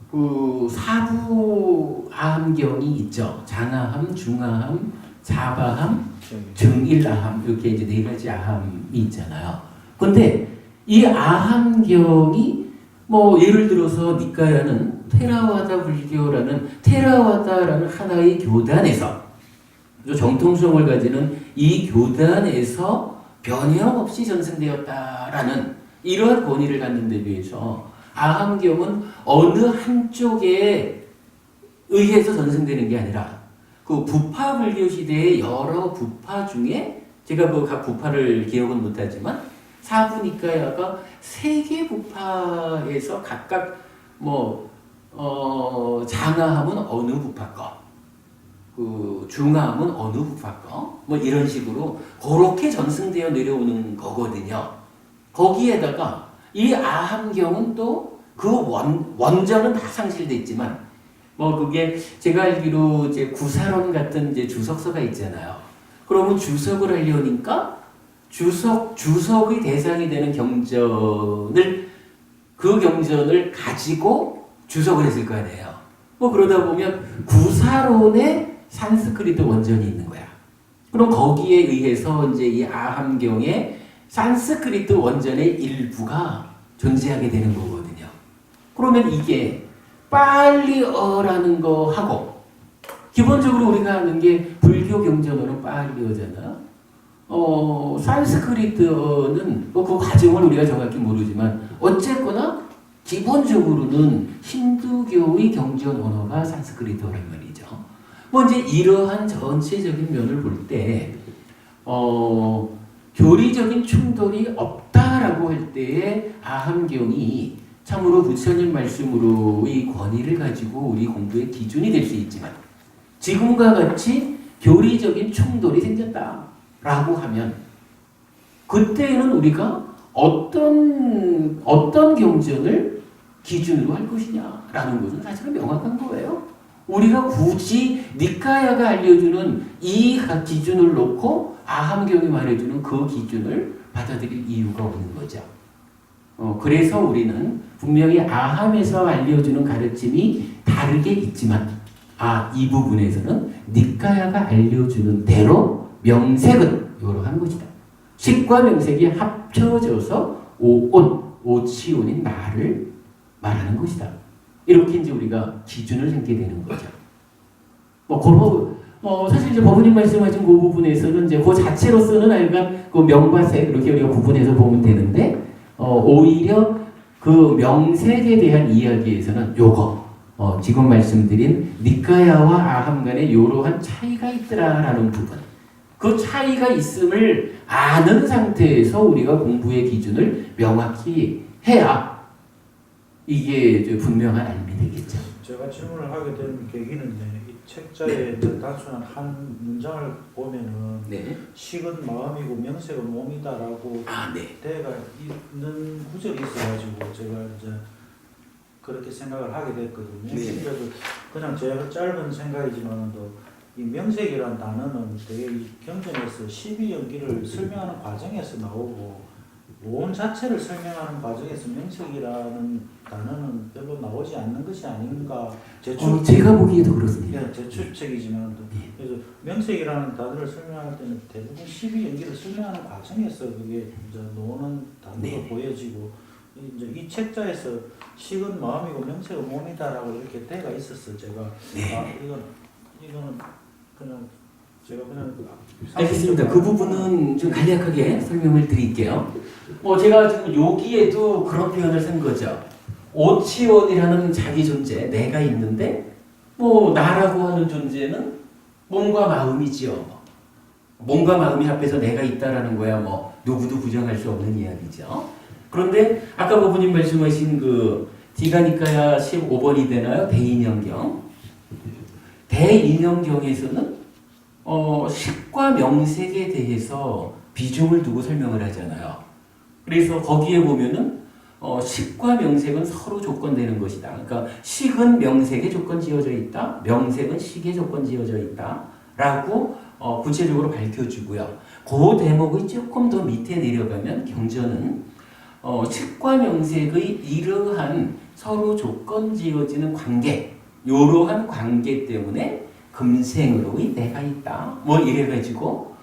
그 사부 아함경이 있죠. 장아함, 중아함, 자바함, 증일아함 이렇게 이제 네 가지 아함이 있잖아요. 근데 이 아함경이 뭐 예를 들어서 니까야는 테라와다 불교라는 테라와다라는 하나의 교단에서 정통성을 가지는 이 교단에서 변형 없이 전승되었다라는 이러한 권위를 갖는 데 비해서 아함경은 어느 한쪽에 의해서 전승되는 게 아니라 그 부파 불교 시대의 여러 부파 중에 제가 그 각 부파를 기억은 못하지만 사부니까야가 3개 부파에서 각각 뭐 장하함은 어느 부파 거, 그 중하함은 어느 부파 거, 뭐 이런 식으로 그렇게 전승되어 내려오는 거거든요. 거기에다가 이 아함경은 또 그 원전은 다 상실됐지만 뭐 그게 제가 알기로 이제 구사론 같은 이제 주석서가 있잖아요. 그러면 주석을 하려니까 주석의 대상이 되는 경전을 그 경전을 가지고 주석을 했을 거 아니에요. 뭐 그러다 보면 구사론의 산스크리트 원전이 있는 거야. 그럼 거기에 의해서 이제 이 아함경의 산스크리트 원전의 일부가 존재하게 되는 거거든요. 그러면 이게 빨리어라는 거 하고 기본적으로 우리가 하는 게 불교 경전어는 빨리어잖아. 산스크리트어는 그 과정을 우리가 정확히 모르지만 어쨌거나 기본적으로는 힌두교의 경전 언어가 산스크리트어란 말이죠. 뭐 이제 이러한 전체적인 면을 볼 때 교리적인 충돌이 없다라고 할 때에 아함경이 참으로 부처님 말씀으로의 권위를 가지고 우리 공부의 기준이 될 수 있지만 지금과 같이 교리적인 충돌이 생겼다라고 하면 그때는 우리가 어떤 경전을 기준으로 할 것이냐라는 것은 사실은 명확한 거예요. 우리가 굳이 니카야가 알려주는 이 기준을 놓고 아함경이 말해주는 그 기준을 받아들일 이유가 없는 거죠. 그래서 우리는 분명히 아함에서 알려주는 가르침이 다르게 있지만 이 부분에서는 니카야가 알려주는 대로 명색은 이러한 것이다. 식과 명색이 합쳐져서 오치온인 나를 말하는 것이다. 이렇게 이제 우리가 기준을 삼게 되는 거죠. 사실 이제 법원님 말씀하신 그 부분에서는 이제 그 자체로서는 하여간 그 명과 색 이렇게 우리가 구분해서 보면 되는데 오히려 그 명색에 대한 이야기에서는 지금 말씀드린 니카야와 아함 간에 이러한 차이가 있더라라는 부분. 그 차이가 있음을 아는 상태에서 우리가 공부의 기준을 명확히 해야 이게 분명한 알미 되겠죠. 제가 질문을 하게 된 계기는 이 책자의 단순한 한 문장을 보면은 네. 식은 마음이고 명색은 몸이다라고 대가 있는 구절이 있어가지고 제가 이제 그렇게 생각을 하게 됐거든요. 네. 그래서 그냥 제가 짧은 생각이지만도 이 명색이라는 단어는 되게 이 경전에서 12연기를 설명하는 과정에서 나오고 모음 자체를 설명하는 과정에서 명색이라는 단어는 별로 나오지 않는 것이 아닌가. 제가 보기에도 그렇습니다. 네, 제 추측이지만 그래서 명색이라는 단어를 설명할 때는 대부분 12연기를 설명하는 과정에서 그게 이제 나오는 단어로 보여지고 이제 이 책자에서 식은 마음이고 명색은 몸이다라고 이렇게 대가 있었어요. 제가 이거는 그냥 제가 그냥 알겠습니다. 그 부분은 좀 간략하게 설명을 드릴게요. 제가 지금 여기에도 그런 표현을 쓴 거죠. 오치원이라는 자기 존재, 내가 있는데 나라고 하는 존재는 몸과 마음이지요. 몸과 마음이 합해서 내가 있다라는 거야 누구도 부정할 수 없는 이야기죠. 그런데 아까 부모님 말씀하신 그 디가니카야 15번이 되나요? 대인연경. 대인연경에서는 식과 명색에 대해서 비중을 두고 설명을 하잖아요. 그래서 거기에 보면은 식과 명색은 서로 조건되는 것이다. 그러니까 식은 명색에 조건 지어져 있다. 명색은 식에 조건 지어져 있다. 라고 구체적으로 밝혀주고요. 그 대목이 조금 더 밑에 내려가면 경전은 식과 명색의 이러한 서로 조건 지어지는 관계, 이러한 관계 때문에 금생으로의 내가 있다. 이래가지고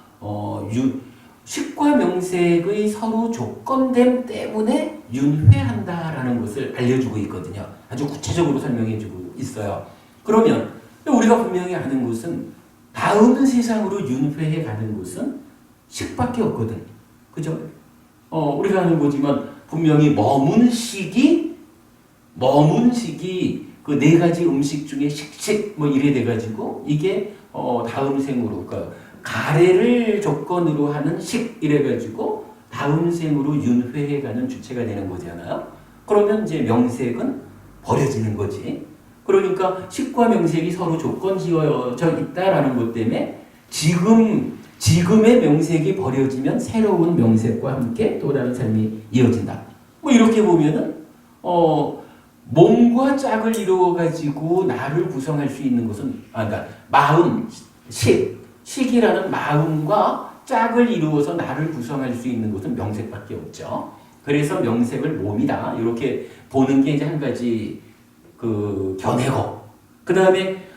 식과 명색의 서로 조건됨 때문에 윤회한다라는 것을 알려주고 있거든요. 아주 구체적으로 설명해주고 있어요. 그러면 우리가 분명히 아는 것은 다음 세상으로 윤회해 가는 것은 식밖에 없거든. 그죠? 우리가 아는 거지만 분명히 머문 식이 그 네 가지 음식 중에 식식 이래 돼가지고 이게 다음 생으로 그러니까 가래를 조건으로 하는 식 이래가지고 다음 생으로 윤회해가는 주체가 되는 거잖아요. 그러면 이제 명색은 버려지는 거지. 그러니까 식과 명색이 서로 조건 지어져 있다라는 것 때문에 지금의 명색이 버려지면 새로운 명색과 함께 또 다른 삶이 이어진다. 이렇게 보면은 몸과 짝을 이루어 가지고 나를 구성할 수 있는 것은 그러니까 마음, 식이라는 마음과 짝을 이루어서 나를 구성할 수 있는 것은 명색밖에 없죠. 그래서 명색을 몸이다. 이렇게 보는 게 이제 한 가지 그 견해고. 그다음에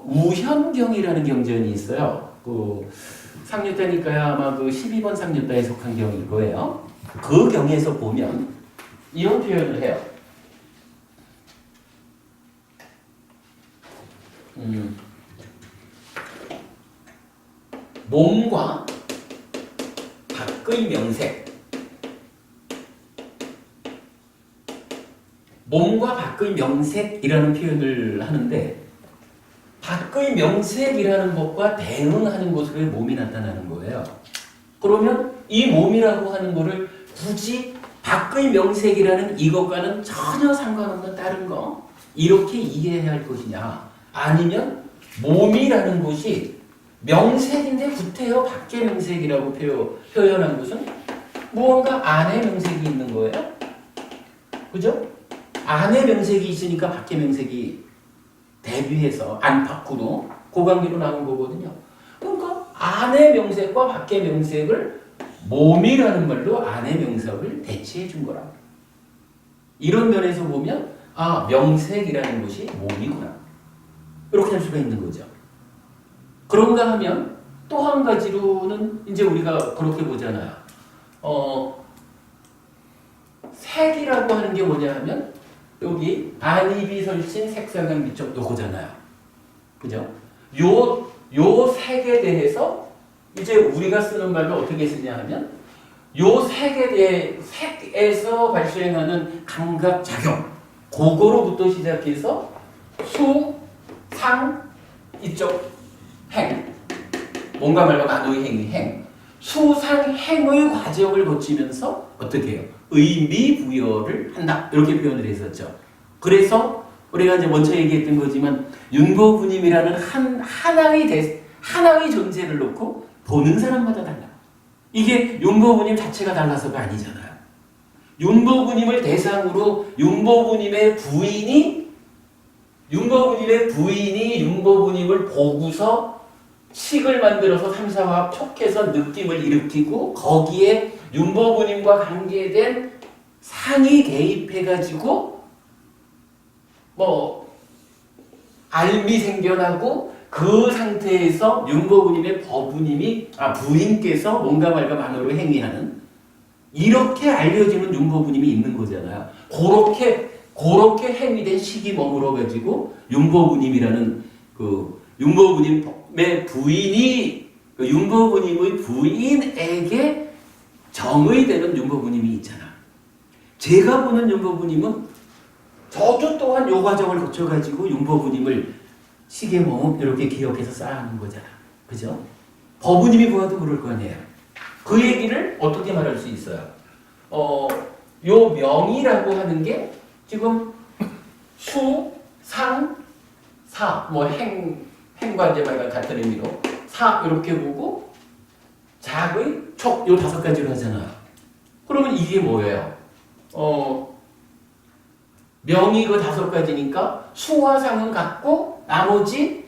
우현경이라는 경전이 있어요. 그 상류다니까야 아마 그 12번 상류다에 속한 경일 거예요. 그 경에서 보면 이런 표현을 해요. 몸과 밖의 명색. 몸과 밖의 명색이라는 표현을 하는데 밖의 명색이라는 것과 대응하는 곳으로 몸이 나타나는 거예요. 그러면 이 몸이라고 하는 거를 굳이 밖의 명색이라는 이것과는 전혀 상관없는 다른 거 이렇게 이해해야 할 것이냐, 아니면 몸이라는 것이 명색인데 구태여 밖의 명색이라고 표현한 것은 무언가 안에 명색이 있는 거예요. 그죠? 안에 명색이 있으니까 밖의 명색이 대비해서 안팎으로 고관계로 나온 거거든요. 그러니까 안의 명색과 밖의 명색을 몸이라는 말로 안의 명색을 대체해 준 거라. 이런 면에서 보면 명색이라는 것이 몸이구나. 이렇게 할 수가 있는 거죠. 그런가 하면 또 한 가지로는 이제 우리가 그렇게 보잖아요. 색이라고 하는 게 뭐냐 하면 여기 안이비설신 색상강 미적 요거잖아요. 그죠? 요 색에 대해서 이제 우리가 쓰는 말로 어떻게 쓰냐 하면 요 색에 대해 색에서 발생하는 감각 작용 그거로부터 시작해서 수, 상, 이쪽 행 뭔가 말과 만호의 행위 행 수상행의 과정을 거치면서 어떻게 해요? 의미 부여를 한다. 이렇게 표현을 했었죠. 그래서 우리가 이제 먼저 얘기했던 거지만 윤보부님이라는 하나의 존재를 놓고 보는 사람마다 달라. 이게 윤보부님 자체가 달라서가 아니잖아요. 윤보부님을 대상으로 윤보부님의 부인이 윤보부님을 보고서 식을 만들어서 삼사화합 촉해서 느낌을 일으키고 거기에 윤보부님과 관계된 상이 개입해가지고 알미 생겨나고 그 상태에서 윤보부님의 부인께서 뭔가 말과 만호로 행위하는 이렇게 알려지는 윤보부님이 있는 거잖아요. 그렇게 행위된 식이 머물어가지고 윤보부님이라는 윤보부님의 부인이 윤보부님의 부인에게 정의되는 윤보부님이 있잖아. 제가 보는 윤보부님은 저도 또한 요 과정을 거쳐가지고 윤보부님을 식의 몸 이렇게 기억해서 쌓아놓은 거잖아. 그죠? 법부님이 보아도 그럴 거 아니에요. 그 얘기를 어떻게 말할 수 있어요? 요 명이라고 하는 게 지금 수, 상, 사, 행과 이제 말과 같은 의미로 사 이렇게 보고 작의, 촉 요 5가지로 하잖아요. 그러면 이게 뭐예요? 명이 그 5가지니까 수와 상은 같고 나머지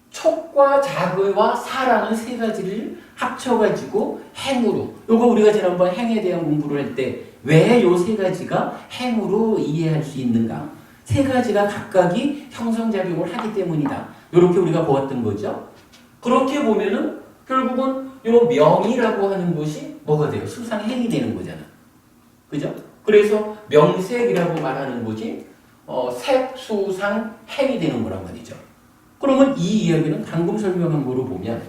촉과 작의와 사라는 3가지를 합쳐가지고 행으로 요거 우리가 지난번 행에 대한 공부를 할 때 왜 요 3가지가 행으로 이해할 수 있는가? 3가지가 각각이 형성작용을 하기 때문이다. 이렇게 우리가 보았던 거죠. 그렇게 보면은 결국은 요 명이라고 하는 것이 뭐가 돼요? 수상행이 되는 거잖아. 그죠? 그래서 명색이라고 말하는 것이 색, 수, 상, 행이 되는 거란 말이죠. 그러면 이 이야기는 방금 설명한 거로 보면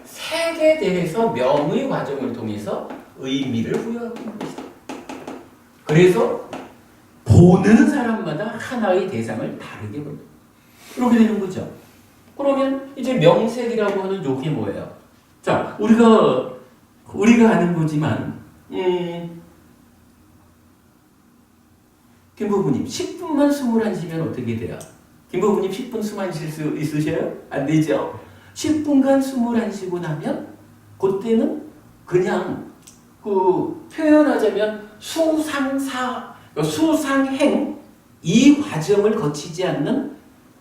색에 대해서 명의 과정을 통해서 의미를 부여하고 있는 것이다. 그래서 보는 사람마다 하나의 대상을 다르게 본다. 이렇게 되는 거죠. 그러면 이제 명색이라고 하는 요게 뭐예요? 자, 우리가 아는 거지만 김부부님 10분만 숨을 안 쉬면 어떻게 돼요? 김부부님 10분 숨 안 쉴 수 있으셔요? 안 되죠? 10분간 숨을 안 쉬고 나면 그때는 그냥 표현하자면 수상행 이 과정을 거치지 않는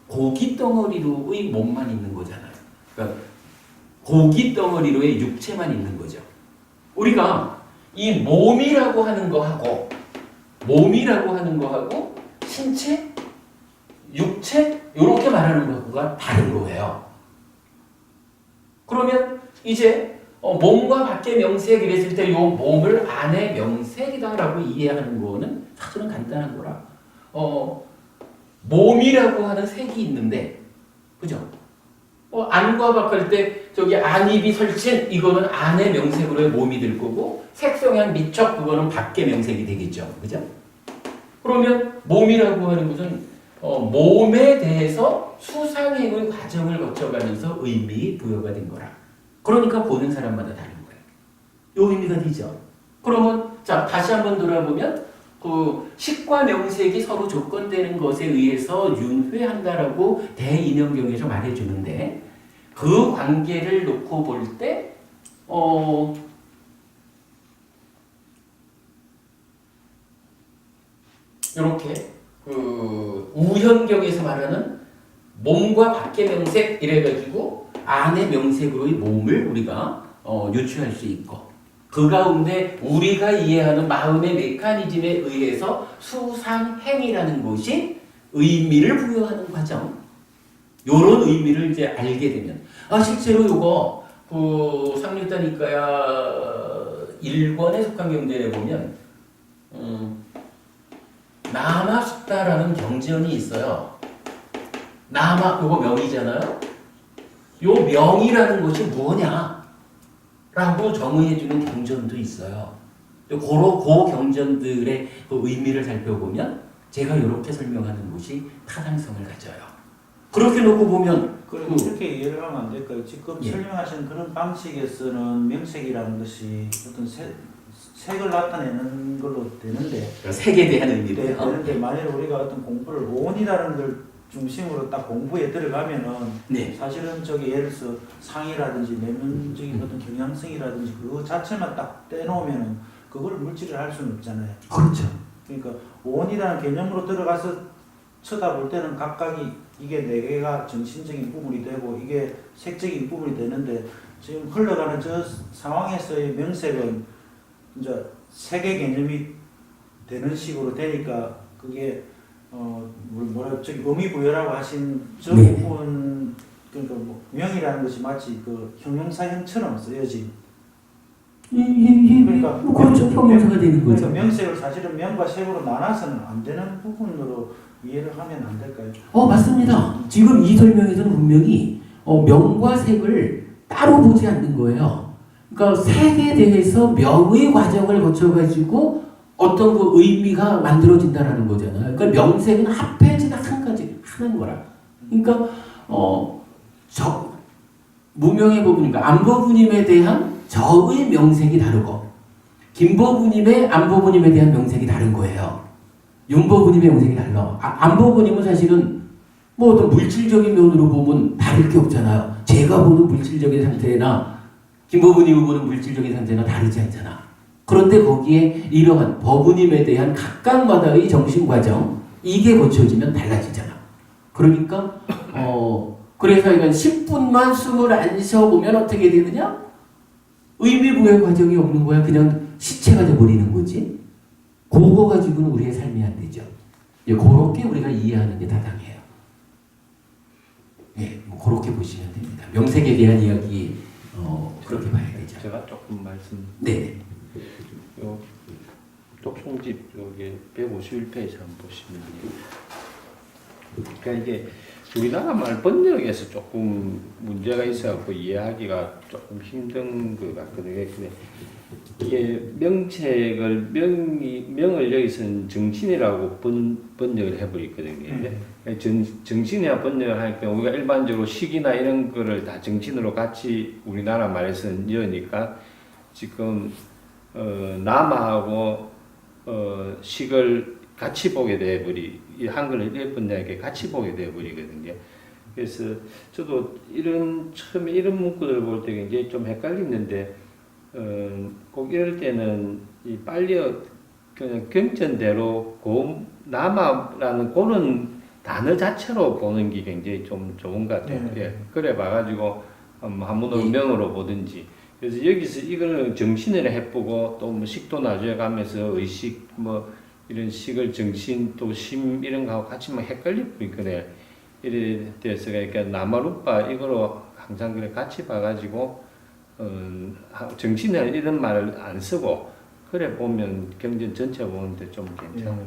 고기 덩어리로의 몸만 있는 거잖아요. 그러니까 고기 덩어리로의 육체만 있는 거죠. 우리가 이 몸이라고 하는 거하고 신체, 육체 이렇게 말하는 것과 다른 거예요. 그러면 이제 몸과 밖의 명색 이랬을 때 이 몸을 안의 명색이다라고 이해하는 거는 사실은 간단한 거라. 몸이라고 하는 색이 있는데, 그죠? 안과 밖할 때 저기 안입이 설친 이거는 안의 명색으로의 몸이 될 거고 색성향 미척 그거는 밖의 명색이 되겠죠. 그죠? 그러면 몸이라고 하는 것은 몸에 대해서 수상행의 과정을 거쳐가면서 의미 부여가 된 거라. 그러니까 보는 사람마다 다른 거예요. 요 의미가 되죠. 그러면 자 다시 한번 돌아보면 그 식과 명색이 서로 조건되는 것에 의해서 윤회한다라고 대인연경에서 말해주는데 그 관계를 놓고 볼 때 이렇게 그 우현경에서 말하는 몸과 밖의 명색 이래가지고 안의 명색으로의 몸을 우리가 유추할 수 있고 그 가운데 우리가 이해하는 마음의 메커니즘에 의해서 수상행이라는 것이 의미를 부여하는 과정. 요런 의미를 이제 알게 되면 실제로 요거 그 상류다니까야 1권에 속한 경전에 보면 남아숙다라는 경전이 있어요. 남아 요거 명이잖아요. 요 명이라는 것이 뭐냐? 라고 정의해주는 경전도 있어요. 그 경전들의 그 의미를 살펴보면 제가 이렇게 설명하는 것이 타당성을 가져요. 그렇게 놓고 보면 그럼 이렇게 이해를 하면 안 될까요? 지금 설명하신 그런 방식에서는 명색이라는 것이 어떤 색을 나타내는 걸로 되는데 색에 대한 의미로요. 되는데 만약 우리가 어떤 공부를 오온이라는 걸 중심으로 딱 공부에 들어가면은 사실은 저기 예를 들어서 상이라든지 내면적인 어떤 경향성이라든지 그거 자체만 딱 떼놓으면은 그걸 물질을 할 수는 없잖아요. 그렇죠. 그러니까 오온이라는 개념으로 들어가서 쳐다볼 때는 각각이 이게 네 개가 정신적인 부분이 되고 이게 색적인 부분이 되는데 지금 흘러가는 저 상황에서의 명색은 이제 색의 개념이 되는 식으로 되니까 그게 저기 의미 부여라고 하신 저 부분 그러니까 뭐 명이라는 것이 마치 그 형용사형처럼 쓰여진 그러니까 그렇죠. 형용사가 되는 거죠. 그러니까 명색을 사실은 명과 색으로 나눠서는 안 되는 부분으로 이해를 하면 안 될까요? 맞습니다. 지금 이 설명에서는 분명히 명과 색을 따로 보지 않는 거예요. 그러니까 색에 대해서 명의 과정을 거쳐가지고 어떤 그 의미가 만들어진다라는 거잖아요. 그러니까 명색은 합해지는 한 가지 하는 거라. 그러니까 무명의 부분이니까 안보부님에 대한 저의 명색이 다르고 김보부님의 안보부님에 대한 명색이 다른 거예요. 윤보부님의 명색이 달라. 안보부님은 사실은 뭐 어떤 물질적인 면으로 보면 다를 게 없잖아요. 제가 보는 물질적인 상태나 김보부님이 보는 물질적인 상태나 다르지 않잖아. 그런데 거기에 이러한 법부님에 대한 각각마다의 정신과정 이게 거쳐지면 달라지잖아. 그러니까 그래서 이건 10분만 숨을 안 쉬어보면 어떻게 되느냐? 의미부여 과정이 없는 거야. 그냥 시체가 돼버리는 거지. 그거 가지고는 우리의 삶이 안 되죠. 그렇게 우리가 이해하는 게 타당해요. 뭐 그렇게 보시면 됩니다. 명색에 대한 이야기 그렇게 봐야 되죠. 제가 조금 말씀. 네. 요 독송집 여기 151페이지 한번 보시면 그러니까 이게 우리나라 말 번역에서 조금 문제가 있어갖고 이해하기가 조금 힘든 것 같거든요. 근데 이게 명책을 명을 여기서는 정신이라고 번역을 해버리거든요. 정신이라 번역을 하니까 우리가 일반적으로 식이나 이런 거를 다 정신으로 같이 우리나라 말에서는 여니까 지금 남아하고 식을 같이 보게 돼버리 이 한글을 번역에 같이 보게 돼버리거든요. 그래서 저도 처음에 이런 문구를 볼 때 굉장히 좀 헷갈리는데 꼭 이럴 때는 이 빨리 그냥 경전대로 남아라는 그런 단어 자체로 보는 게 굉장히 좀 좋은 것 같아요. 그래 봐가지고 한문으로 명으로 보든지. 그래서 여기서 이거는 정신을 해보고 또 뭐 식도 나중에 가면서 의식 뭐 이런 식을 정신 또 심 이런 거하고 같이 막 헷갈리거든요. 이래 돼서 그러니까 나마루파 이거로 항상 그래 같이 봐가지고 정신을 이런 말을 안 쓰고 그래 보면 경전 전체 보는데 좀 괜찮아요.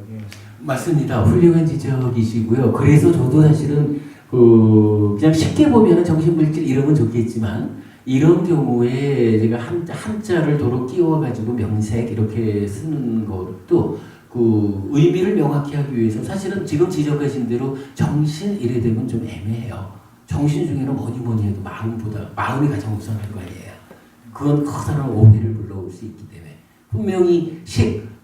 맞습니다. 훌륭한 지적이시고요. 그래서 저도 사실은 그냥 쉽게 보면은 정신물질 이름은 좋겠지만 이런 경우에 제가 한자를 도로 끼워가지고 명색 이렇게 쓰는 것도 그 의미를 명확히 하기 위해서 사실은 지금 지적하신 대로 정신 이래 되면 좀 애매해요. 정신 중에는 뭐니 해도 마음보다 마음이 가장 우선할 거 아니에요. 그건 커다란 오해를 불러올 수 있기 때문에 분명히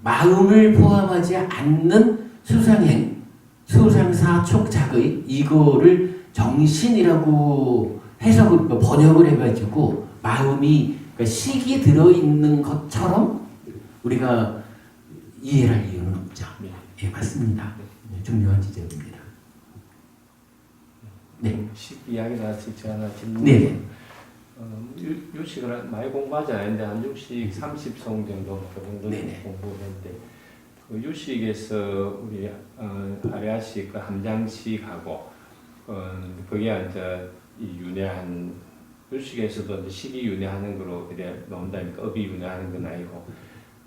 마음을 포함하지 않는 수상행, 수상사 촉작의 이거를 정신이라고 해석을 번역을 해가지고 마음이 그러니까 식이 들어있는 것처럼 우리가 이해할 이유는 없죠. 예, 맞습니다. 중요한 지적입니다. 네. 식 이야기 나왔을 때 하나 질문. 네. 유식을 많이 공부하지 않았는데 한 유식 30송 정도 네네. 공부했는데 그 유식에서 우리 아래아식, 그 함장식하고 그게 이제 이 윤회한 유식에서도 이제 식이 윤회하는 거로 이래 나온다니까 업이 윤회하는 건 아니고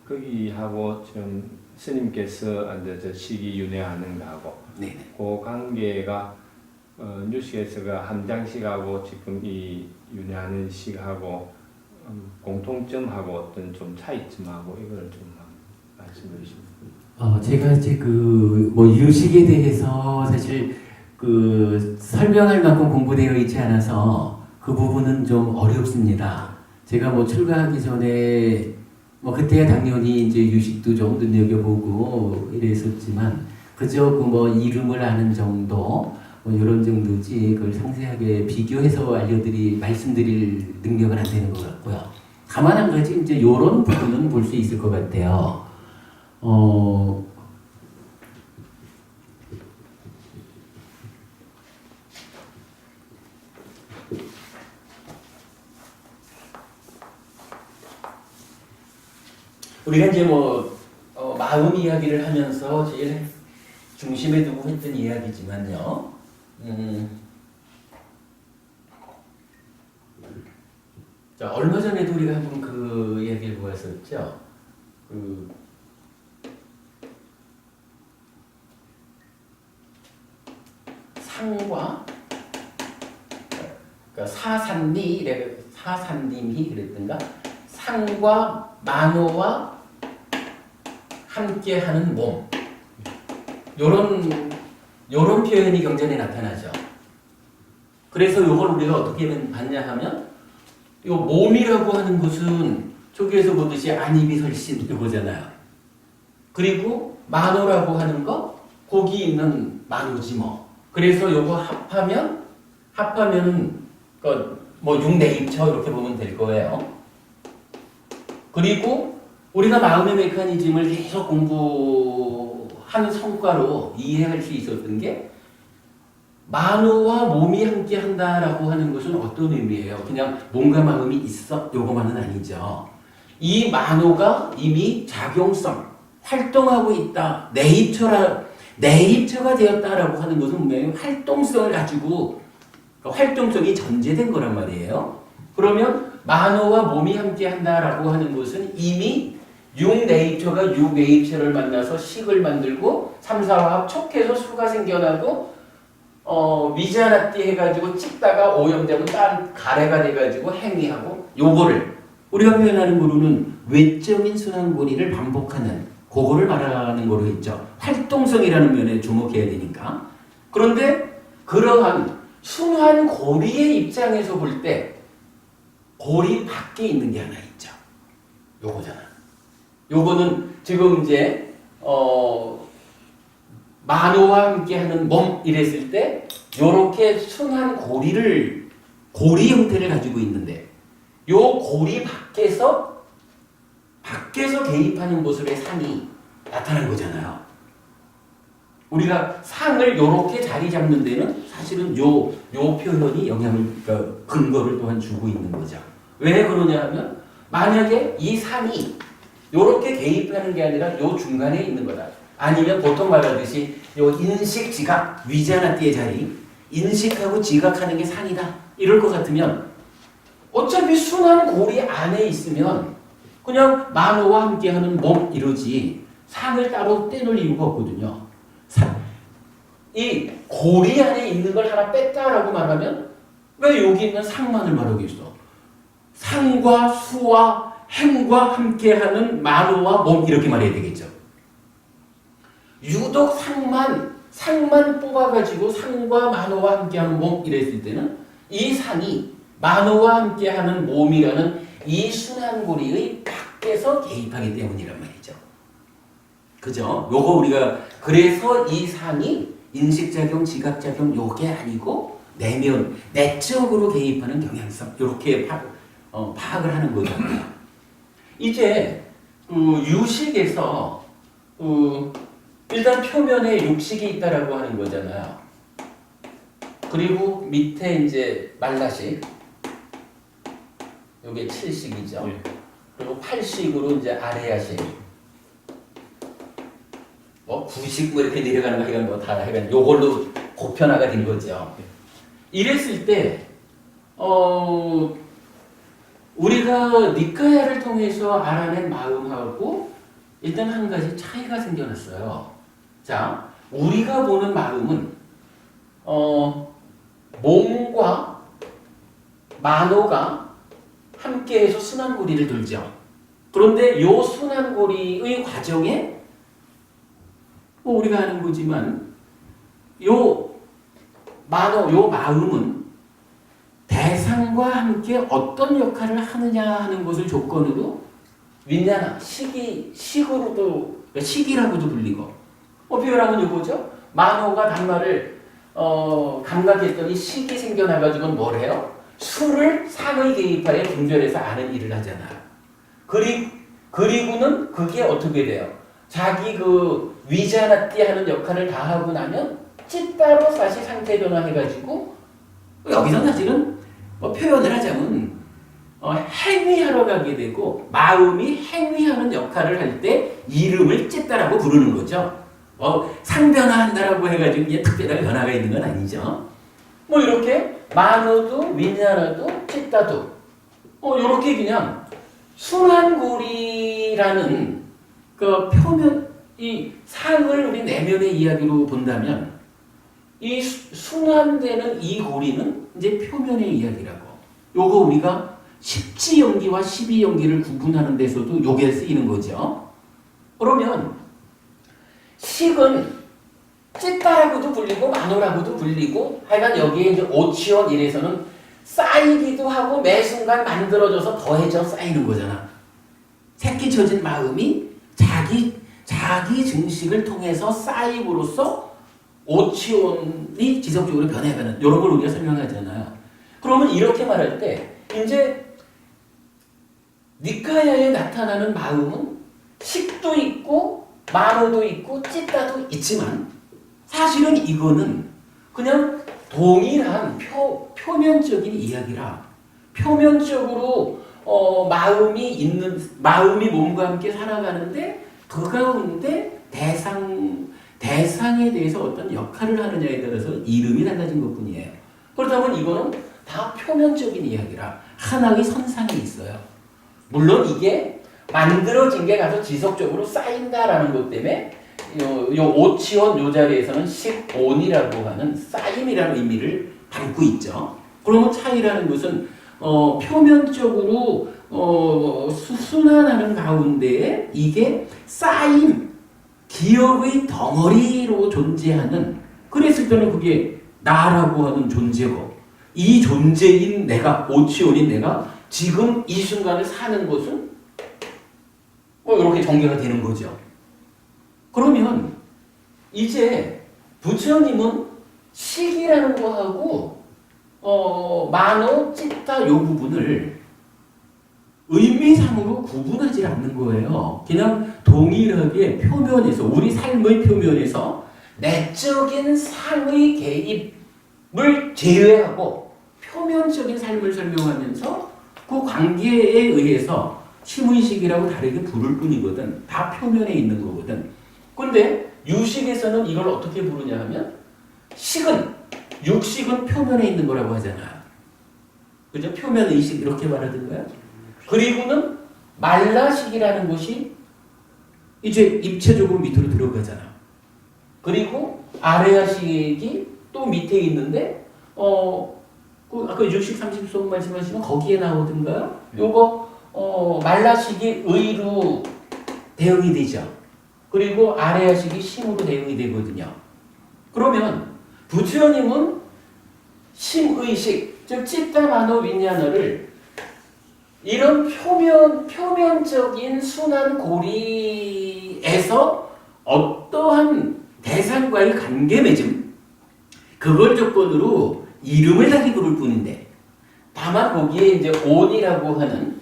거기하고 지금 스님께서 이제 저 식이 윤회하는 거하고 네네. 그 관계가 뉴스에서가 함장식하고 지금 이 윤회하는 식하고 공통점하고 어떤 좀 차이점하고 이걸 좀 말씀해 주시면. 제가 이제 뭐 유식에 대해서 사실 설명할 만큼 공부되어 있지 않아서 그 부분은 좀 어렵습니다. 제가 뭐 출가하기 전에 뭐 그때야 당연히 이제 유식도 좀 눈여겨보고 이랬었지만 그저 그 뭐 이름을 아는 정도 뭐 이런 정도지 그걸 상세하게 비교해서 말씀드릴 능력은 안 되는 것 같고요. 다만 한 가지 이제 이런 부분은 볼 수 있을 것 같아요. 우리가 이제 마음 이야기를 하면서 제일 중심에 두고 했던 이야기지만요. 자, 얼마 전에도 우리가 한번 그 이야기를 보았었죠. 상과 그러니까 사산님이 그랬던가 상과 만호와 함께하는 몸 요런 표현이 경전에 나타나죠. 그래서 요걸 우리가 어떻게 봤냐 하면 요 몸이라고 하는 것은 저기에서 보듯이 안입이 설신 이거잖아요. 그리고 만호라고 하는 거 거기 있는 만호지 뭐. 그래서 요거 합하면 뭐 육내입처 이렇게 보면 될 거예요. 그리고 우리가 마음의 메커니즘을 계속 공부한 성과로 이해할 수 있었던 게 만호와 몸이 함께 한다라고 하는 것은 어떤 의미예요? 그냥 몸과 마음이 있어? 요거만은 아니죠. 이 만호가 이미 작용성, 활동하고 있다. 내입처가 되었다라고 하는 것은 분명히 활동성을 가지고 활동성이 전제된 거란 말이에요. 그러면 만호와 몸이 함께 한다라고 하는 것은 이미 육내입처가 육내입처를 만나서 식을 만들고 삼사화합 촉해서 수가 생겨나고 미자나띠 해가지고 찍다가 오염되고 딴 가래가 돼가지고 행위하고 요거를 우리가 표현하는 거로는 외적인 순환고리를 반복하는 그거를 말하는 거로 했죠. 활동성이라는 면에 주목해야 되니까. 그런데 그러한 순환고리의 입장에서 볼 때 고리 밖에 있는 게 하나 있죠. 요거잖아. 요거는 지금 이제 만호와 함께하는 몸 이랬을 때 요렇게 순한 고리 형태를 가지고 있는데 요 고리 밖에서 개입하는 모습의 상이 나타난 거잖아요. 우리가 상을 요렇게 자리 잡는 데는 사실은 요 표현이 근거를 또한 주고 있는 거죠. 왜 그러냐 하면 만약에 이 상이 요렇게 개입하는 게 아니라 요 중간에 있는 거다. 아니면 보통 말하듯이 요 인식 지각 위자나띠의 자리 인식하고 지각하는 게 상이다. 이럴 것 같으면 어차피 순한 고리 안에 있으면 그냥 만호와 함께하는 몸 이러지 상을 따로 떼놓을 이유가 없거든요. 이 고리 안에 있는 걸 하나 뺐다라고 말하면 왜 여기 있는 상만을 말하겠어? 상과 수와 행과 함께하는 만호와 몸 이렇게 말해야 되겠죠. 유독 상만 뽑아가지고 상과 만호와 함께하는 몸 이랬을 때는 이 상이 만호와 함께하는 몸이라는 이 순환고리의 밖에서 개입하기 때문이란 말이죠. 그죠? 요거 우리가 그래서 이 상이 인식작용, 지각작용 요게 아니고 내적으로 개입하는 경향성 이렇게 파악을 하는 거잖아요. 이제 유식에서 일단 표면에 육식이 있다라고 하는 거잖아요. 그리고 밑에 이제 말라식 요게 7식이죠. 예. 그리고 8식으로 이제 아레아식 9식 뭐 이렇게 내려가는 거 해간 뭐다 해간 요걸로 보편화가 된 거죠. 이랬을 때 우리가 니카야를 통해서 알아낸 마음하고 일단 한 가지 차이가 생겨났어요. 자, 우리가 보는 마음은 몸과 만호가 함께해서 순환고리를 돌죠. 그런데 요 순환고리의 과정에 우리가 아는 거지만 요 마음은 대상과 함께 어떤 역할을 하느냐 하는 것을 조건으로 윈냐나 식으로도 식이라고도 불리고 비유하면 요거죠. 만호가 단말을 감각했더니 식이 생겨나가지고 뭘 해요? 수를 상의 개입하여 분별해서 아는 일을 하잖아. 그리고는 그게 어떻게 돼요? 자기 그 위자나띠 하는 역할을 다 하고 나면 찌따로 다시 상태 변화해가지고 여기서 사실은 표현을 하자면 행위하러 가게 되고 마음이 행위하는 역할을 할 때 이름을 찌따라고 부르는 거죠. 상변화한다라고 해가지고 이게 특별한 변화가 있는 건 아니죠. 이렇게 만호도 윈냐나도 찌따도 이렇게 그냥 순환고리라는 그 표면 이 상을 우리 내면의 이야기로 본다면 이 순환되는 이 고리는 이제 표면의 이야기라고. 요거 우리가 10지연기와 12연기를 구분하는 데서도 요게 쓰이는 거죠. 그러면 식은 찌따라고도 불리고 만호라고도 불리고 하여간 여기에 이제 오치원 이래서는 쌓이기도 하고 매 순간 만들어져서 더해져 쌓이는 거잖아. 새끼 젖은 마음이 자기 증식을 통해서 쌓임으로써 오치온이 지속적으로 변해가는 이런 걸 우리가 설명하잖아요. 그러면 이렇게 말할 때 이제 니카야에 나타나는 마음은 식도 있고 만호도 있고 찌따도 있지만 사실은 이거는 그냥 동일한 표면적인 이야기라 표면적으로 마음이 몸과 함께 살아가는데 그 가운데 대상에 대해서 어떤 역할을 하느냐에 따라서 이름이 달라진 것뿐이에요. 그렇다면 이거는 다 표면적인 이야기라 하나의 선상에 있어요. 물론 이게 만들어진 게 가서 지속적으로 쌓인다라는 것 때문에 요 오치원 요 자리에서는 식온이라고 하는 쌓임이라는 의미를 담고 있죠. 그러면 차이라는 것은 표면적으로 순환하는 가운데에 이게 쌓임, 기억의 덩어리로 존재하는 그랬을 때는 그게 나라고 하는 존재고 이 존재인 내가, 오치온인 내가 지금 이 순간을 사는 것은 이렇게 전개가 되는 거죠. 그러면 이제 부처님은 식이라는 거하고 만호, 찌따 요 부분을 의미상으로 구분하지 않는 거예요. 그냥 동일하게 표면에서 우리 삶의 표면에서 내적인 상의 개입을 제외하고 표면적인 삶을 설명하면서 그 관계에 의해서 심의식이라고 다르게 부를 뿐이거든. 다 표면에 있는 거거든. 근데 유식에서는 이걸 어떻게 부르냐 하면 육식은 표면에 있는 거라고 하잖아. 그죠? 표면 의식 이렇게 말하던가요? 그리고는 말라식이라는 것이 이제 입체적으로 밑으로 들어가잖아. 그리고 아래하식이 또 밑에 있는데 아까 60, 30속 말씀하시면 거기에 나오던가요? 요거 말라식이 의로 대응이 되죠. 그리고 아래하식이 심으로 대응이 되거든요. 그러면 부처님은 심의식, 즉 찌따만호 윈냐너를 이런 표면적인 순한 고리에서 어떠한 대상과의 관계 맺음, 그걸 조건으로 이름을 달리 부를 뿐인데, 다만 거기에 이제 온이라고 하는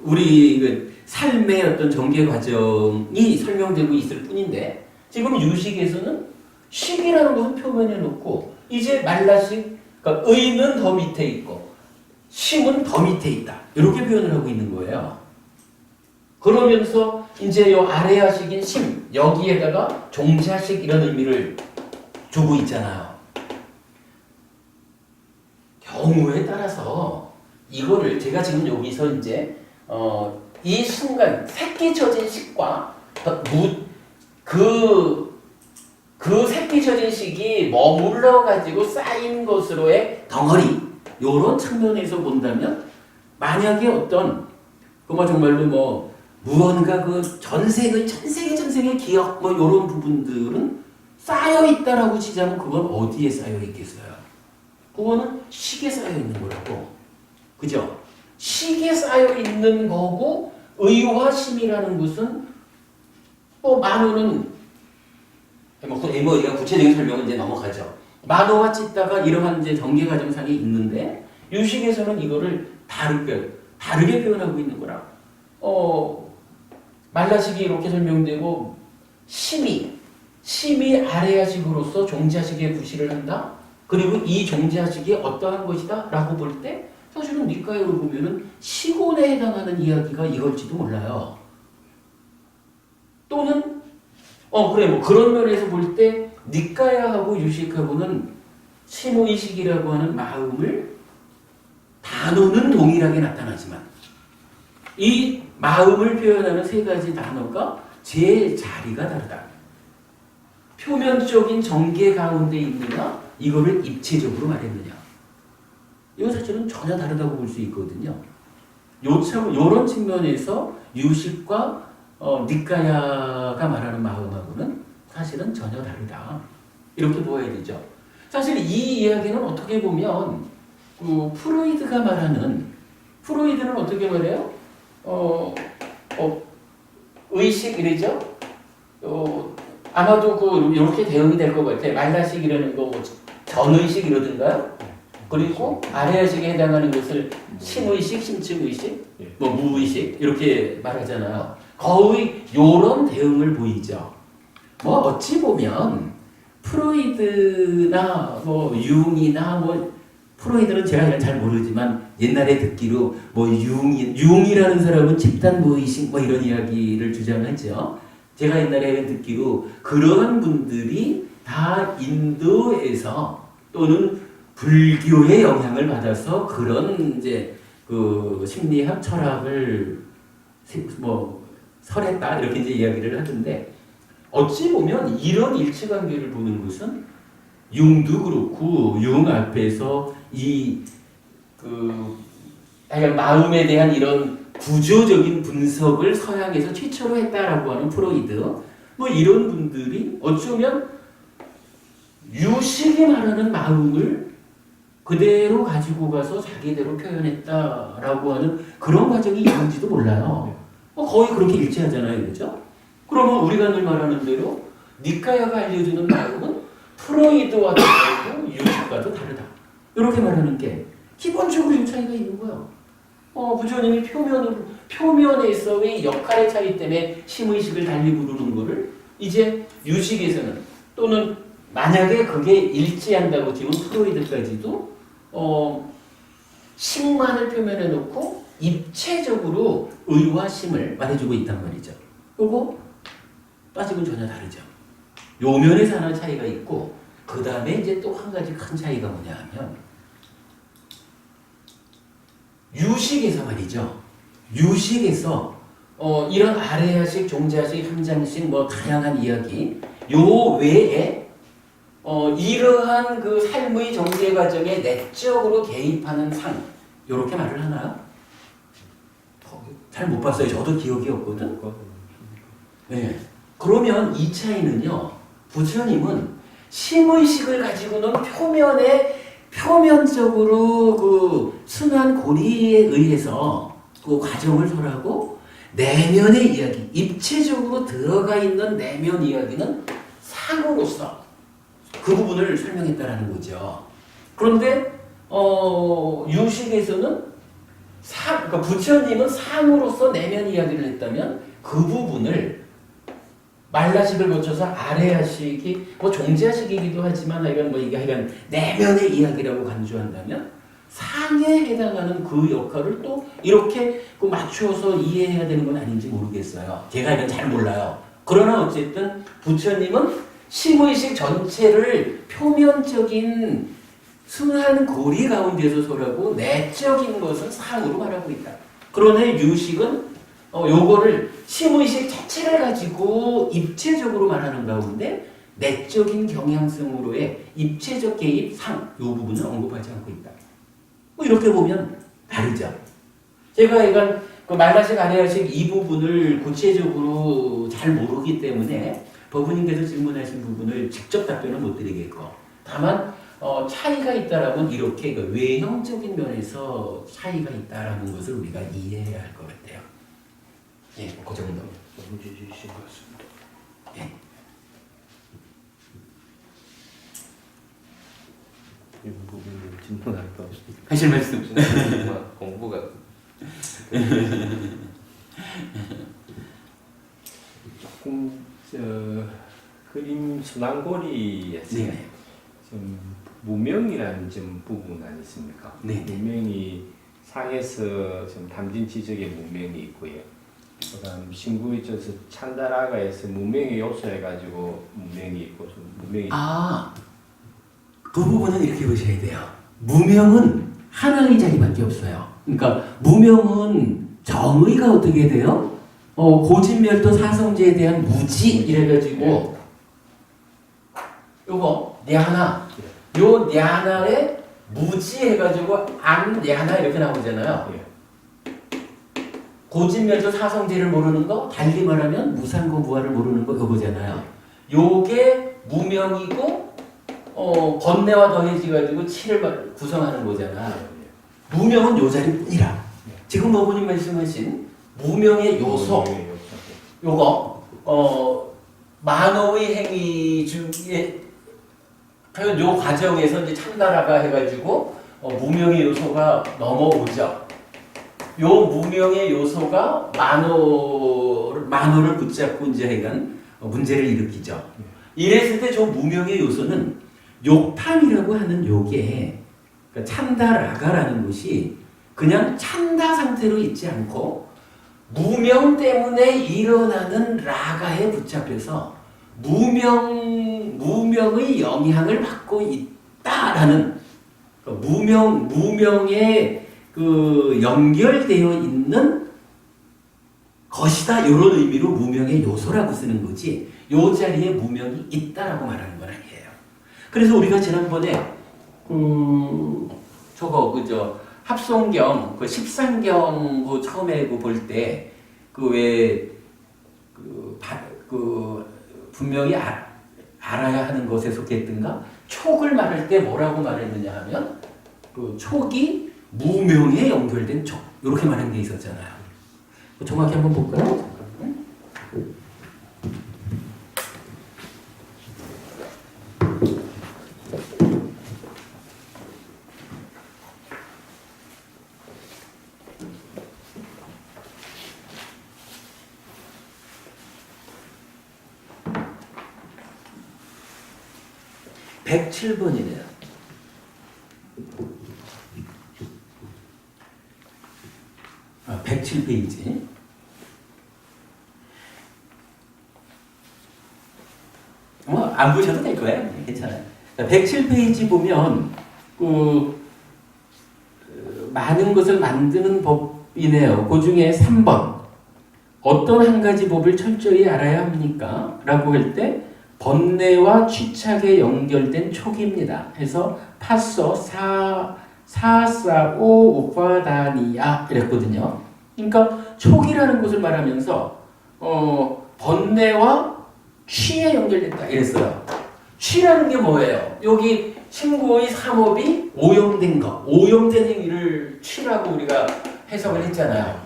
우리 그 삶의 어떤 전개 과정이 설명되고 있을 뿐인데, 지금 유식에서는 식이라는 것은 표면에 놓고 이제 말라식, 그러니까 의는 더 밑에 있고 심은 더 밑에 있다, 이렇게 표현을 하고 있는 거예요. 그러면서 이제 요 아래하식인 심, 여기에다가 종자식 이런 의미를 주고 있잖아요. 경우에 따라서 이거를 제가 지금 여기서 이제 이 순간 새끼 처진 식과 그 새끼 처진 식이 머물러 가지고 쌓인 것으로의 덩어리, 요런 측면에서 본다면 만약에 어떤 정말로 무언가 그 전생의 기억 요런 부분들은 쌓여 있다라고 치자면 그건 어디에 쌓여 있겠어요? 그거는 식에 쌓여 있는 거라고. 그죠? 식에 쌓여 있는 거고, 의와 심이라는 것은 만호는 구체적인 설명은 이제 넘어가죠. 만호와 찢다가 이러한 이제 전개 과정상에 있는데, 유식에서는 이거를 다르게 표현하고 있는 거라. 말라식이 이렇게 설명되고, 심이 아래하식으로서 종자식에 구실을 한다. 그리고 이 종자식이 어떠한 것이다 라고 볼 때, 사실은 니까이로 보면은 시곤에 해당하는 이야기가 이걸지도 몰라요. 또는 그런 면에서 볼 때 니까야하고 유식하고는 심의식이라고 하는 마음을 단어는 동일하게 나타나지만 이 마음을 표현하는 세 가지 단어가 제 자리가 다르다. 표면적인 전개 가운데 있느냐, 이거를 입체적으로 말했느냐. 이건 사실은 전혀 다르다고 볼 수 있거든요. 요런 측면에서 유식과 니까야가 말하는 마음하고는 사실은 전혀 다르다. 이렇게 보아야 되죠. 사실 이 이야기는 어떻게 보면 프로이드는 어떻게 말해요? 의식 이러죠? 아마도 이렇게 대응이 될 것 같아요. 말라식 이라는 거, 전의식 이러든가요? 그리고 아래의식에 해당하는 것을 심의식, 심층의식, 무의식 이렇게 말하잖아요. 거의 요런 대응을 보이죠. 어찌 보면 프로이드나 융이나 프로이드는 제가 잘 모르지만 옛날에 듣기로 융이라는 사람은 집단 무의식 이런 이야기를 주장하죠. 제가 옛날에 듣기로 그러한 분들이 다 인도에서 또는 불교의 영향을 받아서 그런 이제 그 심리학 철학을 설했다 이렇게 이제 이야기를 하던데, 어찌 보면 이런 일치관계를 보는 것은 융도 그렇고, 융 앞에서 마음에 대한 이런 구조적인 분석을 서양에서 최초로 했다라고 하는 프로이드, 이런 분들이 어쩌면 유식이 말하는 마음을 그대로 가지고 가서 자기대로 표현했다라고 하는 그런 과정이 있는지도 몰라요. 거의 그렇게 일치하잖아요, 그렇죠? 그러면 우리가 늘 말하는 대로 니까야가 알려주는 마음은 프로이드와도 다르고 유식과도 다르다. 이렇게 말하는 게 기본적으로 이 차이가 있는 거예요. 부처님이 표면에서의 역할의 차이 때문에 심의식을 달리 부르는 거를 이제 유식에서는, 또는 만약에 그게 일치한다고 지금 프로이드까지도 식만을 표면에 놓고 입체적으로 의와 심을 말해주고 있단 말이죠. 그리고 빠지고는 전혀 다르죠. 요 면에서 하나 차이가 있고, 그 다음에 이제 또 한 가지 큰 차이가 뭐냐 하면, 유식에서 말이죠. 유식에서 이런 아래하식, 종자식, 함장식 다양한 이야기, 요 외에 이러한 그 삶의 정제 과정에 내적으로 개입하는 상 이렇게 말을 하나요? 잘 못 봤어요. 저도 기억이 없거든. 네. 그러면 이 차이는요. 부처님은 심의식을 가지고는 표면적으로 그 순한 고리에 의해서 그 과정을 설하고 내면의 이야기, 입체적으로 들어가 있는 내면 이야기는 상으로서 그 부분을 설명했다라는 거죠. 그런데 유식에서는 그러니까 부처님은 상으로서 내면 이야기를 했다면 그 부분을 말라식을 거쳐서 아래야식이 종자식이기도 하지만 이게 내면의 이야기라고 간주한다면 상에 해당하는 그 역할을 또 이렇게 맞추어서 이해해야 되는 건 아닌지 모르겠어요. 제가 이건 잘 몰라요. 그러나 어쨌든 부처님은 심의식 전체를 표면적인 순한 고리 가운데서 설하고 내적인 것은 상으로 말하고 있다. 그러나 유식은 요거를 심의식 자체를 가지고 입체적으로 말하는 가운데 내적인 경향성으로의 입체적 개입 상, 요 부분을 언급하지 않고 있다. 이렇게 보면 다르죠. 제가 이건 그 말라식 아래야식 이 부분을 구체적으로 잘 모르기 때문에 법부님께서 질문하신 부분을 직접 답변을 못 드리겠고, 다만 차이가 있다라면 이렇게 그 외형적인 면에서 차이가 있다라는 것을 우리가 이해해야 할 것 같아요. 예, 그 정도. 문제주신 것 같습니다. 예. 이 부분을 질문할까? 하실 말씀. 공부가 조금 그림 순환고리에서 네. 좀 무명이라는 좀 부분 아니십니까? 네. 무명이 상에서 좀 담진 지적의 무명이 있고요. 그다음 신구에 있어서 찬다라가에서 무명의 요소 해가지고 무명이 있고 좀 무명이. 그 부분은 이렇게 보셔야 돼요. 무명은 하나의 자리밖에 없어요. 그러니까 무명은 정의가 어떻게 돼요? 고진멸도 사성제에 대한 무지 이래가지고 요거 냐나 요 냐나에 무지 해가지고 안 냐나 이렇게 나오잖아요. 고진멸도 사성제를 모르는 거, 달리 말하면 무상고 무아를 모르는 거 요거잖아요. 요게 무명이고 건네와 더해지가지고 칠을 구성하는 거잖아. 무명은 요 자리뿐이라. 지금 어머님 말씀하신 무명의 요소, 요거 만호의 행위 중에 요 과정에서 이제 참나라가 해가지고 무명의 요소가 넘어오죠. 요 무명의 요소가 만호를 붙잡고 이제 하여간 문제를 일으키죠. 이랬을 때 저 무명의 요소는 욕탐이라고 하는 요게 그러니까 참다라가라는 것이 그냥 참다 상태로 있지 않고 무명 때문에 일어나는 라가에 붙잡혀서 무명의 영향을 받고 있다라는 무명에 그 연결되어 있는 것이다 이런 의미로 무명의 요소라고 쓰는 거지 요 자리에 무명이 있다라고 말하는 건 아니에요. 그래서 우리가 지난번에 합송경 그 십상경 그 처음에 볼 때 분명히 알아야 하는 것에 속했던가 촉을 말할 때 뭐라고 말했느냐 하면 그 촉이 무명에 연결된 촉 이렇게 말한 게 있었잖아요. 정확히 한번 볼까요? 107번이네요. 아, 107페이지. 안 보셔도 될 거예요. 괜찮아요. 107페이지 보면 많은 것을 만드는 법이네요. 그 중에 3번. 어떤 한 가지 법을 철저히 알아야 합니까? 라고 할 때 번뇌와 취착에 연결된 촉입니다. 해서 파서 사사오 우파다니야 이랬거든요. 그러니까 촉이라는 것을 말하면서 번뇌와 취에 연결됐다 이랬어요. 취라는 게 뭐예요? 여기 신고의 삼업이 오염된 것, 오염된 행위를 취라고 우리가 해석을 했잖아요.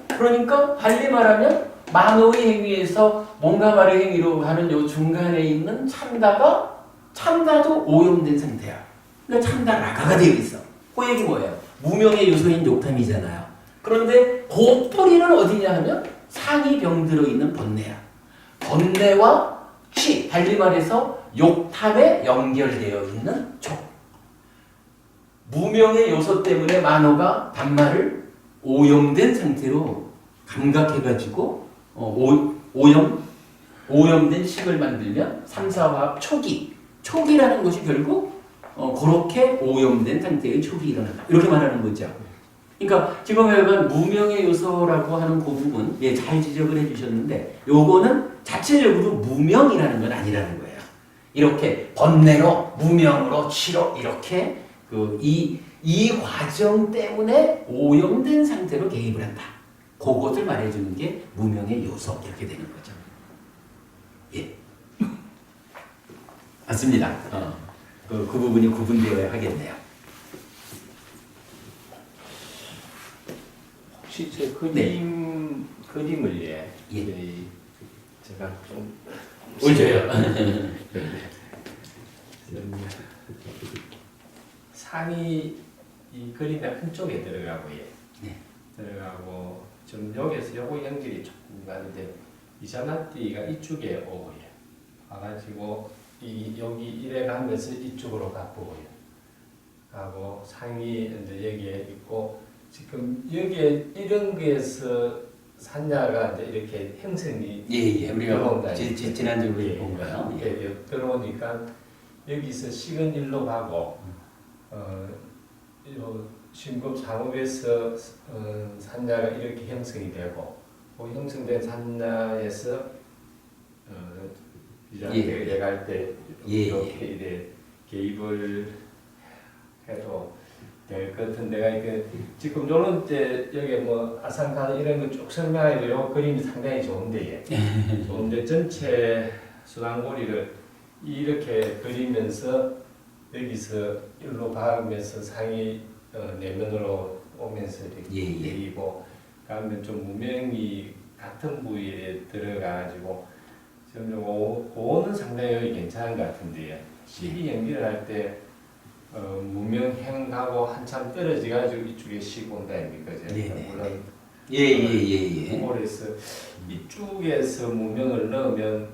그러니까 달리 말하면 만호의 행위에서 뭔가 말의 행위로 하는 요 중간에 있는 참다도 오염된 상태야. 그러니까 참다 라가가 되어 있어. 그 얘기 뭐예요? 무명의 요소인 욕탐이잖아요. 그런데 그 뿌리는 어디냐 하면 상이 병들어 있는 번뇌야. 번뇌와 취, 달리 말해서 욕탐에 연결되어 있는 촉. 무명의 요소 때문에 만호가 반말을 오염된 상태로 감각해가지고 오염된 식을 만들면 삼사화합 촉이라는 것이 결국 그렇게 오염된 상태의 촉이 일어난다. 이렇게 말하는 거죠. 그러니까 지금 여러분 무명의 요소라고 하는 그 부분 잘 지적을 해주셨는데 요거는 자체적으로 무명이라는 건 아니라는 거예요. 이렇게 번뇌로 무명으로 취로 이렇게 이 과정 때문에 오염된 상태로 개입을 한다. 그것을 말해주는 게 무명의 요소 이렇게 되는 거죠. 예, 맞습니다. 그 부분이 구분되어야 하겠네요. 혹시 제 그림을 제가 좀 올려요. 상이 이 그림의 한쪽에 들어가고 네. 들어가고 좀 여기서 요거 연결이 조금 가는데 이자나띠가 이쪽에 오고 와가지고 여기 이래 가면서 이쪽으로 가고 하고 상이 이제 여기에 있고 지금 여기에 이런 거에서 산야가 이제 이렇게 형성이 우리가 지난주에 본 거요. 이렇게 들어오니까 여기서 식은 일로 가고 신급 상업에서 산야가 이렇게 형성이 되고 그 형성된 산야에서 이제 갈 때 이렇게 이제 개입을 해도 될 것 같은 내가 이게 지금 요런 때 여기 뭐 아산간 이런 거 쭉 설명하기도 요 그림이 상당히 좋은데 좋은데 전체 수단고리를 이렇게 그리면서 여기서 일로 가면서 상이 내면으로 오면서 이렇게 내리고 가면 좀 무명이 같은 부위에 들어가가지고 지금 요거는 상당히 괜찮은 것 같은데요. 식이 연기를 할 때 무명행하고 한참 떨어져가지고 이쪽에 식 온다 아닙니까? 물론 그래서 이쪽에서 무명을 넣으면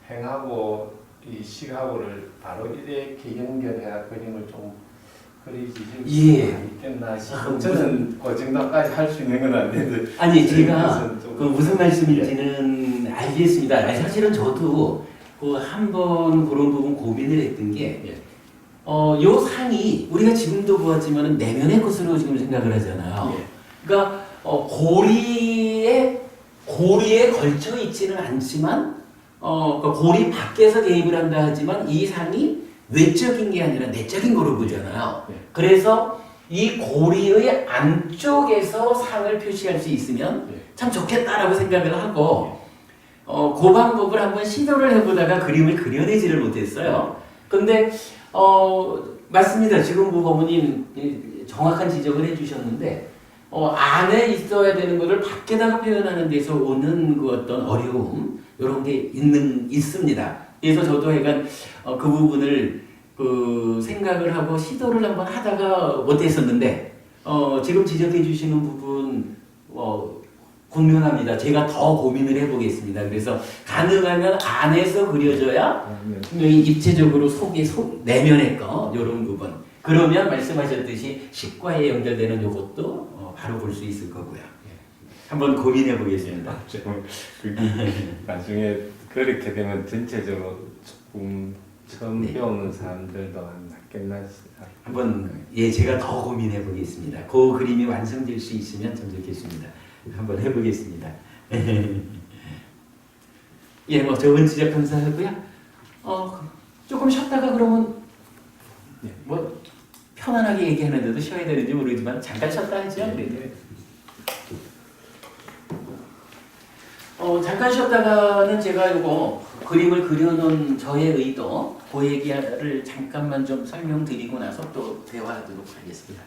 행하고 이 식하고를 바로 이렇게 연결해야 그림을 좀 그리지 있겠나 싶어요. 저는 그 정도까지 할 수 있는 건 안 되는데 아니 제가 그 무슨 말씀인지는 알겠습니다. 사실은 저도 그 한번 그런 부분 고민을 했던 게 요 상이 우리가 지금도 보았지만 내면의 것으로 지금 생각을 하잖아요. 그러니까 고리에 걸쳐 있지는 않지만 그러니까 고리 밖에서 개입을 한다 하지만 이 상이 외적인 게 아니라 내적인 거로 보잖아요. 그래서 이 고리의 안쪽에서 상을 표시할 수 있으면 참 좋겠다라고 생각을 하고 그 방법을 한번 시도를 해보다가 그림을 그려내지를 못했어요. 근데 맞습니다. 지금 그 어머님 정확한 지적을 해주셨는데 안에 있어야 되는 것을 밖에다가 표현하는 데서 오는 그 어떤 어려움 이런 게 있습니다. 그래서 저도 약간 그 부분을 생각을 하고 시도를 한번 하다가 못했었는데 지금 지적해 주시는 부분 분명합니다. 제가 더 고민을 해보겠습니다. 그래서 가능하면 안에서 그려져야 입체적으로 내면의 거 이런 부분. 그러면 말씀하셨듯이 식과에 연결되는 이것도 바로 볼 수 있을 거고요. 한번 고민해 보겠습니다. 나중에 그렇게 되면 전체적으로 조금 처음 배우는 사람들도 안 낫겠나 한번 제가 더 고민해 보겠습니다. 그 그림이 완성될 수 있으면 참 좋겠습니다. 한번 해보겠습니다. 뭐 좋은 지적 감사하고요. 조금 쉬었다가 그러면 뭐 편안하게 얘기하는데도 쉬어야 되는지 모르지만 잠깐 쉬었다 하죠. 그래도. 잠깐 쉬었다가는 제가 이거 그림을 그려놓은 저의 의도 그 얘기를 잠깐만 좀 설명드리고 나서 또 대화하도록 하겠습니다.